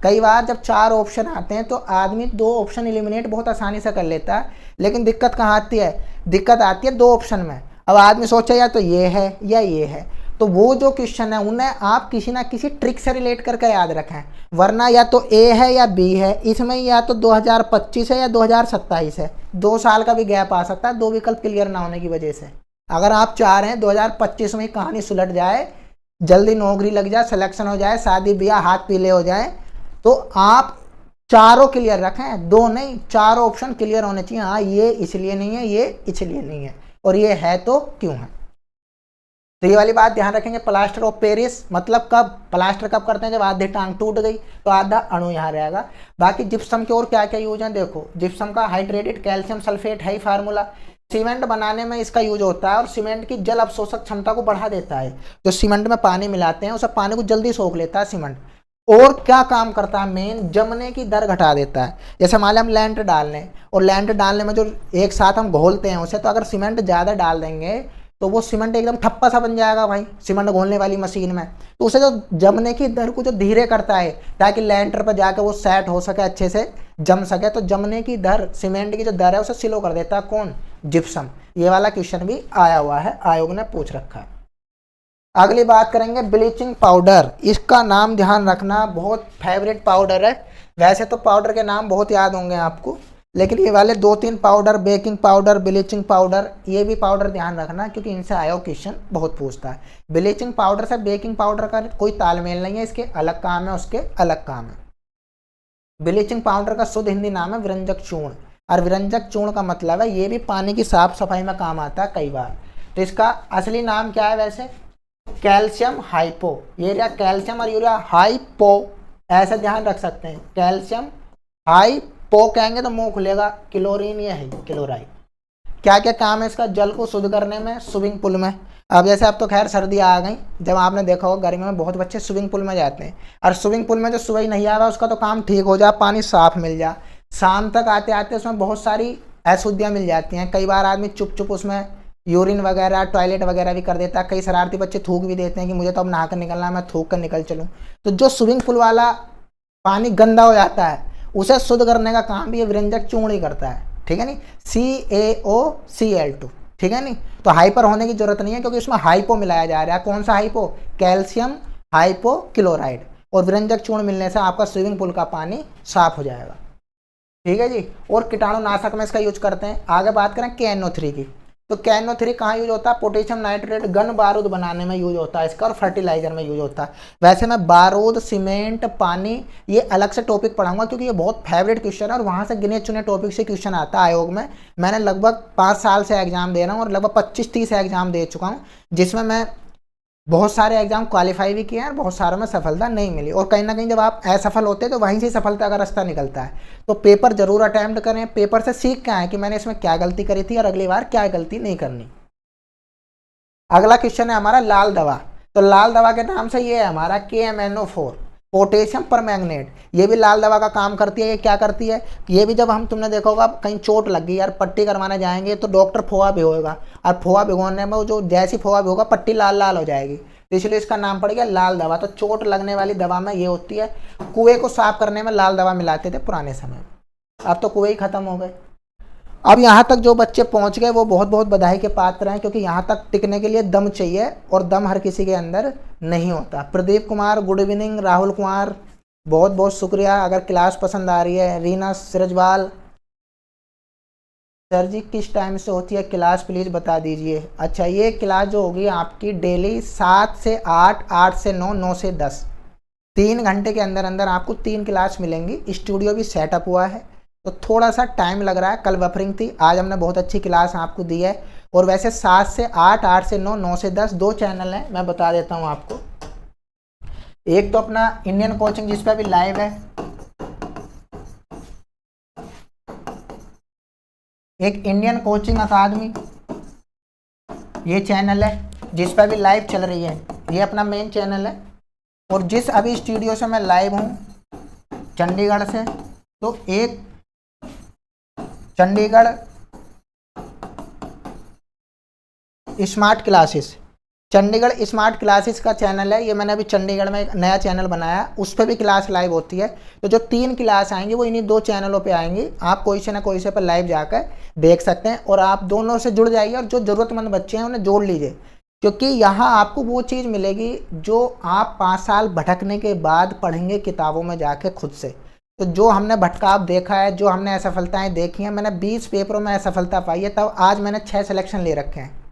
कई बार जब 4 ऑप्शन आते हैं तो आदमी 2 ऑप्शन एलिमिनेट बहुत आसानी से कर लेता है, लेकिन दिक्कत कहाँ आती है? दिक्कत आती है 2 ऑप्शन में। अब आदमी सोचा या तो ये है या ये है, तो वो जो क्वेश्चन है उन्हें आप किसी ना किसी ट्रिक से रिलेट करके याद रखें, वरना या तो ए है या बी है। इसमें या तो 2025 है या 2027 है, 2 साल का भी गैप आ सकता है 2 विकल्प क्लियर ना होने की वजह से। अगर आप चाह रहे हैं 2025 में कहानी सुलट जाए, जल्दी नौकरी लग जाए, सिलेक्शन हो जाए, शादी ब्याह हाथ पीले हो जाए, तो आप चारों क्लियर रखें, 2 नहीं 4 ऑप्शन क्लियर होने चाहिए। हाँ ये इसलिए नहीं है, ये इसलिए नहीं है, और ये है तो क्यों है। तो ये वाली बात ध्यान रखेंगे। प्लास्टर ऑफ पेरिस मतलब कब प्लास्टर कब करते हैं? जब आधी टांग टूट गई तो आधा अणु यहाँ रहेगा। बाकी जिप्सम के और क्या क्या यूज है देखो। जिप्सम का हाइड्रेटेड कैल्शियम सल्फेट है फार्मूला, सीमेंट बनाने में इसका यूज होता है और सीमेंट की जल अवशोषक क्षमता को बढ़ा देता है। जो सीमेंट में पानी मिलाते हैं उस पानी को जल्दी सोख लेता है सीमेंट। और क्या काम करता है? मेन जमने की दर घटा देता है। जैसे मान लिया हम लैंटर डालने, और लैंटर डालने में जो एक साथ हम घोलते हैं उसे, तो अगर सीमेंट ज़्यादा डाल देंगे तो वो सीमेंट एकदम ठप्पा सा बन जाएगा भाई सीमेंट घोलने वाली मशीन में। तो उसे जो जमने की दर को जो धीरे करता है ताकि लैंटर पर जाकर वो सेट हो सके, अच्छे से जम सके। तो जमने की दर, सीमेंट की जो दर है उसे स्लो कर देता है कौन? जिप्सम। ये वाला क्वेश्चन भी आया हुआ है, आयोग ने पूछ रखा है। अगली बात करेंगे ब्लीचिंग पाउडर। इसका नाम ध्यान रखना, बहुत फेवरेट पाउडर है। वैसे तो पाउडर के नाम बहुत याद होंगे आपको, लेकिन ये वाले 2-3 powder, baking powder, bleaching powder, ये भी पाउडर ध्यान रखना क्योंकि इनसे आयो क्वेश्चन बहुत पूछता है। ब्लीचिंग पाउडर से बेकिंग पाउडर का कोई तालमेल नहीं है, इसके अलग काम है, उसके अलग काम है। ब्लीचिंग पाउडर का शुद्ध हिंदी नाम है विरंजक चूर्ण, और विरंजक चूर्ण का मतलब है ये भी पानी की साफ सफाई में काम आता है कई बार। तो इसका असली नाम क्या है वैसे? Calcium hypo. ये रहा कैल्शियम और यूरिया हाइपो, ऐसा ध्यान रख सकते हैं। कैल्शियम हाइपो कहेंगे तो मुंह खुलेगा, क्लोरीन ये है क्लोराइड। क्या क्या काम है इसका? जल को शुद्ध करने में, स्विमिंग पूल में। अब जैसे अब तो खैर सर्दी आ गई, जब आपने देखा होगा गर्मी में बहुत बच्चे स्विमिंग पूल में जाते हैं, और स्विमिंग पूल में जो सुबह नहीं आ रहा उसका तो काम ठीक हो जाए, पानी साफ मिल जाए। शाम तक आते आते उसमें बहुत सारी अशुद्धियाँ मिल जाती हैं। कई बार आदमी चुप चुप उसमें यूरिन वगैरह, टॉयलेट वगैरह भी कर देता है। कई शरारती बच्चे थूक भी देते हैं कि मुझे तो अब नहा कर निकलना है, मैं थूक कर निकल चलूँ। तो जो स्विमिंग पूल वाला पानी गंदा हो जाता है उसे शुद्ध करने का काम भी ये विरंजक चूर्ण ही करता है, ठीक है नहीं। CaOCl2, ठीक है नहीं। तो हाइपर होने की जरूरत नहीं है क्योंकि उसमें हाइपो मिलाया जा रहा है। कौन सा हाइपो? Calcium hypochloride. और विरंजक चूर्ण मिलने से आपका स्विमिंग पूल का पानी साफ हो जाएगा, ठीक है जी। और कीटाणुनाशक में इसका यूज करते हैं। आगे बात करें KNO3 की, तो KNO3 कहाँ यूज होता है? पोटेशियम नाइट्रेट गन बारूद बनाने में यूज होता है इसका, और फर्टिलाइजर में यूज होता है। वैसे मैं बारूद, सीमेंट, पानी ये अलग से टॉपिक पढ़ाऊंगा क्योंकि ये बहुत फेवरेट क्वेश्चन है और वहाँ से गिने चुने टॉपिक से क्वेश्चन आता है आयोग में। मैंने लगभग 5 साल से एग्जाम दे रहा हूँ और लगभग 25-30 एग्जाम दे चुका हूँ, जिसमें मैं बहुत सारे एग्जाम क्वालिफाई भी किए हैं और बहुत सारों में सफलता नहीं मिली। और कहीं ना कहीं जब आप असफल होते हैं तो वहीं से सफलता का रास्ता निकलता है। तो पेपर जरूर अटेम्प्ट करें, पेपर से सीख के आए कि मैंने इसमें क्या गलती करी थी और अगली बार क्या गलती नहीं करनी। अगला क्वेश्चन है हमारा लाल दवा। तो लाल दवा के नाम से ये है हमारा KMNO4, पोटेशियम परमैंगनेट। ये भी लाल दवा का काम करती है। ये क्या करती है? ये भी जब तुमने देखा होगा कहीं चोट लग गई यार, पट्टी करवाने जाएंगे तो डॉक्टर फोआ भिगोएगा, और फोआ भिगोने में जो जैसी फोआ भिगोगा पट्टी लाल लाल हो जाएगी, तो इसलिए इसका नाम पड़ गया लाल दवा। तो चोट लगने वाली दवा में ये होती है। कुएं को साफ करने में लाल दवा मिलाते थे पुराने समय में, अब तो कुएं ही खत्म हो गए। अब यहाँ तक जो बच्चे पहुँच गए वो बहुत बहुत बधाई के पात्र हैं, क्योंकि यहाँ तक टिकने के लिए दम चाहिए और दम हर किसी के अंदर नहीं होता। प्रदीप कुमार गुड इवनिंग, राहुल कुमार बहुत बहुत शुक्रिया। अगर क्लास पसंद आ रही है, रीना सिरजवाल, सर जी किस टाइम से होती है क्लास प्लीज़ बता दीजिए। अच्छा, ये क्लास जो होगी आपकी डेली 7 से 8, 8 से 9, 9 से 10, 3 घंटे के अंदर अंदर आपको 3 क्लास मिलेंगी। स्टूडियो भी सेटअप हुआ है तो थोड़ा सा टाइम लग रहा है, कल बफरिंग थी, आज हमने बहुत अच्छी क्लास आपको दी है। और वैसे 7 से 8, 8 से 9, 9 से 10 2 चैनल हैं, मैं बता देता हूँ आपको। एक तो अपना इंडियन कोचिंग जिस पे अभी लाइव है, एक इंडियन कोचिंग अकादमी ये चैनल है जिस पे अभी लाइव चल रही है, ये अपना मेन चैनल है। और जिस अभी स्टूडियो से मैं लाइव हूँ चंडीगढ़ से, तो एक Chandigarh smart classes, Chandigarh smart classes का चैनल है। ये मैंने अभी चंडीगढ़ में एक नया चैनल बनाया, उस पर भी क्लास लाइव होती है। तो जो 3 क्लास आएंगी वो इन्हीं 2 चैनलों पे आएंगी। आप कोई से ना कोई से पर लाइव जाकर देख सकते हैं और आप दोनों से जुड़ जाइए, और जो ज़रूरतमंद बच्चे हैं उन्हें जोड़ लीजिए, क्योंकि यहाँ आपको वो चीज़ मिलेगी जो आप 5 साल भटकने के बाद पढ़ेंगे किताबों में जाके खुद से। तो जो हमने भटकाव देखा है, जो हमने असफलताएं देखी हैं, मैंने 20 पेपरों में असफलता पाई है, तब आज मैंने 6 सिलेक्शन ले रखे हैं।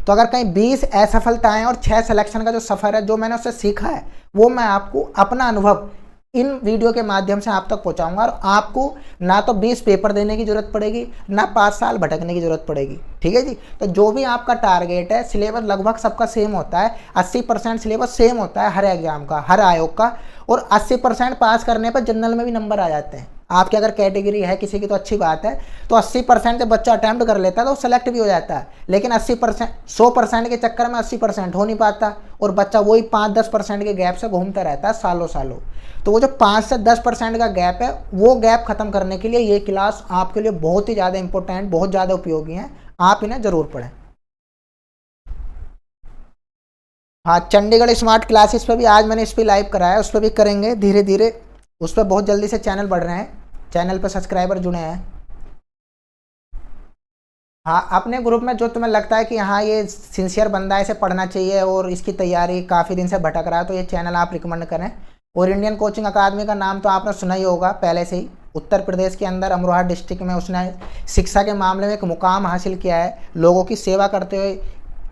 तो अगर कहीं 20 असफलताएं और 6 सिलेक्शन का जो सफ़र है, जो मैंने उससे सीखा है, वो मैं आपको अपना अनुभव इन वीडियो के माध्यम से आप तक पहुंचाऊंगा। और आपको ना तो 20 पेपर देने की जरूरत पड़ेगी, ना 5 साल भटकने की जरूरत पड़ेगी, ठीक है जी। तो जो भी आपका टारगेट है, सिलेबस लगभग सबका सेम होता है, 80% सिलेबस सेम होता है हर एग्जाम का, हर आयोग का। और 80% पास करने पर जनरल में भी नंबर आ जाते हैं। आपकी अगर कैटेगरी है किसी की तो अच्छी बात है, तो 80% जब बच्चा अटैम्प्ट कर लेता है तो सेलेक्ट भी हो जाता है। लेकिन 80%, 100% के चक्कर में 80% हो नहीं पाता, और बच्चा वही 5-10% के गैप से घूमता रहता है सालों सालों। तो वो जो 5 से 10% का गैप है, वो गैप खत्म करने के लिए ये क्लास आपके लिए बहुत ही ज़्यादा इंपॉर्टेंट, बहुत ज़्यादा उपयोगी है। आप इन्हें ज़रूर पढ़ें। हाँ, चंडीगढ़ स्मार्ट क्लासेस पे भी आज मैंने इस पर लाइव कराया, उस पर भी करेंगे धीरे धीरे। उस पर बहुत जल्दी से चैनल बढ़ रहे हैं, चैनल पर सब्सक्राइबर जुड़े हैं। हाँ, अपने ग्रुप में जो तुम्हें लगता है कि हाँ ये सिंसियर बंदा है, इसे पढ़ना चाहिए और इसकी तैयारी काफ़ी दिन से भटक रहा है, तो ये चैनल आप रिकमेंड करें। और इंडियन कोचिंग अकादमी का नाम तो आपने सुना ही होगा पहले से ही। उत्तर प्रदेश के अंदर अमरोहा डिस्ट्रिक्ट में उसने शिक्षा के मामले में एक मुकाम हासिल किया है, लोगों की सेवा करते हुए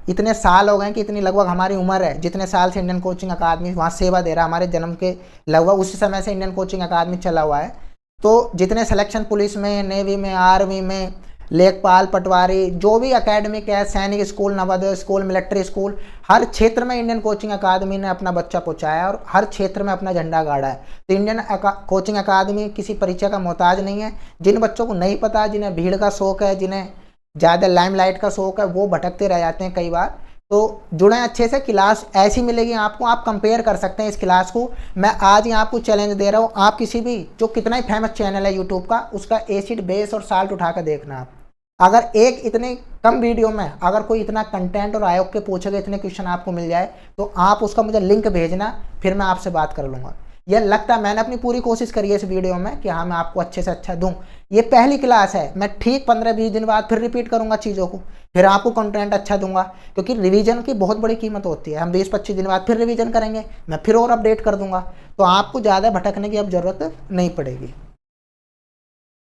इतने साल हो गए कि इतनी लगभग हमारी उम्र है जितने साल से इंडियन कोचिंग अकादमी वहाँ सेवा दे रहा है, हमारे जन्म के लगभग उसी समय से इंडियन कोचिंग अकादमी चला हुआ है। तो जितने सिलेक्शन पुलिस में, नेवी में, आर्मी में, लेखपाल, पटवारी, जो भी एकेडमिक है, सैनिक school, Navodaya school, military school, हर क्षेत्र में इंडियन कोचिंग अकादमी ने अपना बच्चा पहुंचाया और हर क्षेत्र में अपना झंडा गाड़ा है। तो इंडियन कोचिंग अकादमी किसी परिचय का मोहताज नहीं है। जिन बच्चों को नहीं पता, जिन्हें भीड़ का शौक है, जिन्हें ज़्यादा लाइमलाइट का शौक है, वो भटकते रह जाते हैं कई बार। तो जुड़ें अच्छे से, क्लास ऐसी मिलेगी आपको, आप कंपेयर कर सकते हैं इस क्लास को। मैं आज ही आपको चैलेंज दे रहा हूँ, आप किसी भी जो कितना ही फेमस चैनल है यूट्यूब का, उसका एसिड, बेस और साल्ट उठा कर देखना आप। अगर एक इतने कम वीडियो में अगर कोई इतना कंटेंट और आयोग के पूछे गए इतने क्वेश्चन आपको मिल जाए, तो आप उसका मुझे लिंक भेजना, फिर मैं आपसे बात कर लूँगा। यह लगता है मैंने अपनी पूरी कोशिश करी है इस वीडियो में कि हाँ मैं आपको अच्छे से अच्छा दूं। ये पहली क्लास है, मैं ठीक 15-20 दिन बाद फिर रिपीट करूंगा चीज़ों को, फिर आपको कंटेंट अच्छा दूंगा, क्योंकि रिवीजन की बहुत बड़ी कीमत होती है। हम 20-25 दिन बाद फिर रिवीजन करेंगे, मैं फिर और अपडेट कर दूंगा, तो आपको ज़्यादा भटकने की अब ज़रूरत नहीं पड़ेगी।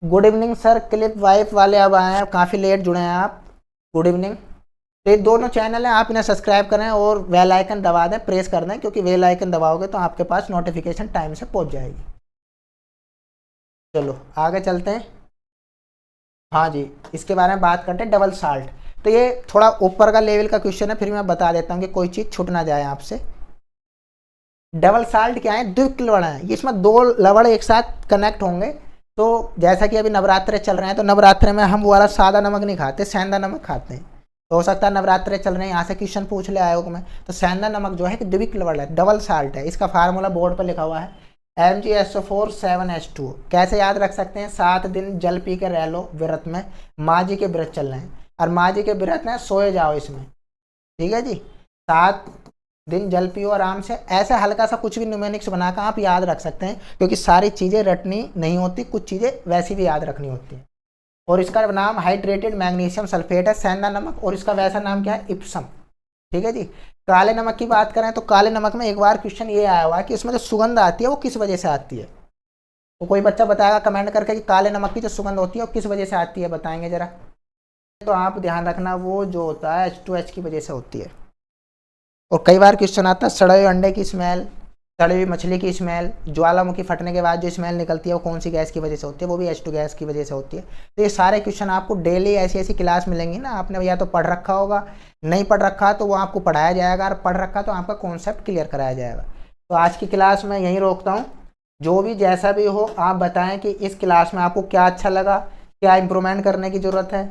Good evening sir, clip wife वाले अब आए हैं, काफ़ी लेट जुड़े हैं आप। Good evening. तो ये दोनों चैनल हैं, आप इन्हें सब्सक्राइब करें और बेल आइकन दबा दें, प्रेस कर दें, क्योंकि बेल आइकन दबाओगे तो आपके पास नोटिफिकेशन टाइम से पहुंच जाएगी। चलो आगे चलते हैं। हाँ जी, इसके बारे में बात करते हैं, डबल साल्ट। तो ये थोड़ा ऊपर का लेवल का क्वेश्चन है, फिर मैं बता देता हूँ कि कोई चीज़ छूट ना जाए आपसे। डबल साल्ट क्या है? द्विक लवण है, इसमें दो लवण एक साथ कनेक्ट होंगे। तो जैसा कि अभी नवरात्रे चल रहे हैं, तो नवरात्रे में हम वो वाला सादा नमक नहीं खाते, सेंधा नमक खाते हैं। तो हो सकता है नवरात्रे चल रहे हैं, यहाँ से क्वेश्चन पूछ ले आयोग में, तो सेंधा नमक जो है कि द्विक लवण है, डबल साल्ट है। इसका फार्मूला बोर्ड पर लिखा हुआ है MgSO4 7H2। कैसे याद रख सकते हैं? 7 दिन जल पी के रह लो व्रत में, माँ जी के व्रत चल रहे हैं और माँ जी के व्रत में सोए जाओ इसमें, ठीक है जी। 7 दिन जल पियो आराम से, ऐसे हल्का सा कुछ भी न्यूमेरिक्स बनाकर आप याद रख सकते हैं, क्योंकि सारी चीज़ें रटनी नहीं होती, कुछ चीज़ें वैसी भी याद रखनी होती हैं। और इसका नाम हाइड्रेटेड मैग्नीशियम सल्फेट है, सेंधा नमक, और इसका वैसा नाम क्या है? इप्सम, ठीक है जी। काले नमक की बात करें तो काले नमक में एक बार क्वेश्चन ये आया हुआ है कि उसमें जो सुगंध आती है वो किस वजह से आती है। तो कोई बच्चा बताएगा कमेंट करके कि काले नमक की जो सुगंध होती है वो किस वजह से आती है, बताएंगे जरा। तो आप ध्यान रखना, वो जो होता है H2H की वजह से होती है। और कई बार क्वेश्चन आता है सड़े हुए अंडे की स्मेल, सड़ी हुई मछली की स्मेल, ज्वालामुखी फटने के बाद जो स्मेल निकलती है वो कौन सी गैस की वजह से होती है? वो भी H2 गैस की वजह से होती है। तो ये सारे क्वेश्चन आपको डेली ऐसी ऐसी क्लास मिलेंगी ना, आपने या तो पढ़ रखा होगा, नहीं पढ़ रखा तो वो आपको पढ़ाया जाएगा, और पढ़ रखा तो आपका कॉन्सेप्ट क्लियर कराया जाएगा। तो आज की क्लास में यहीं रोकता हूँ। जो भी जैसा भी हो आप बताएं कि इस क्लास में आपको क्या अच्छा लगा, क्या इंप्रूवमेंट करने की ज़रूरत है,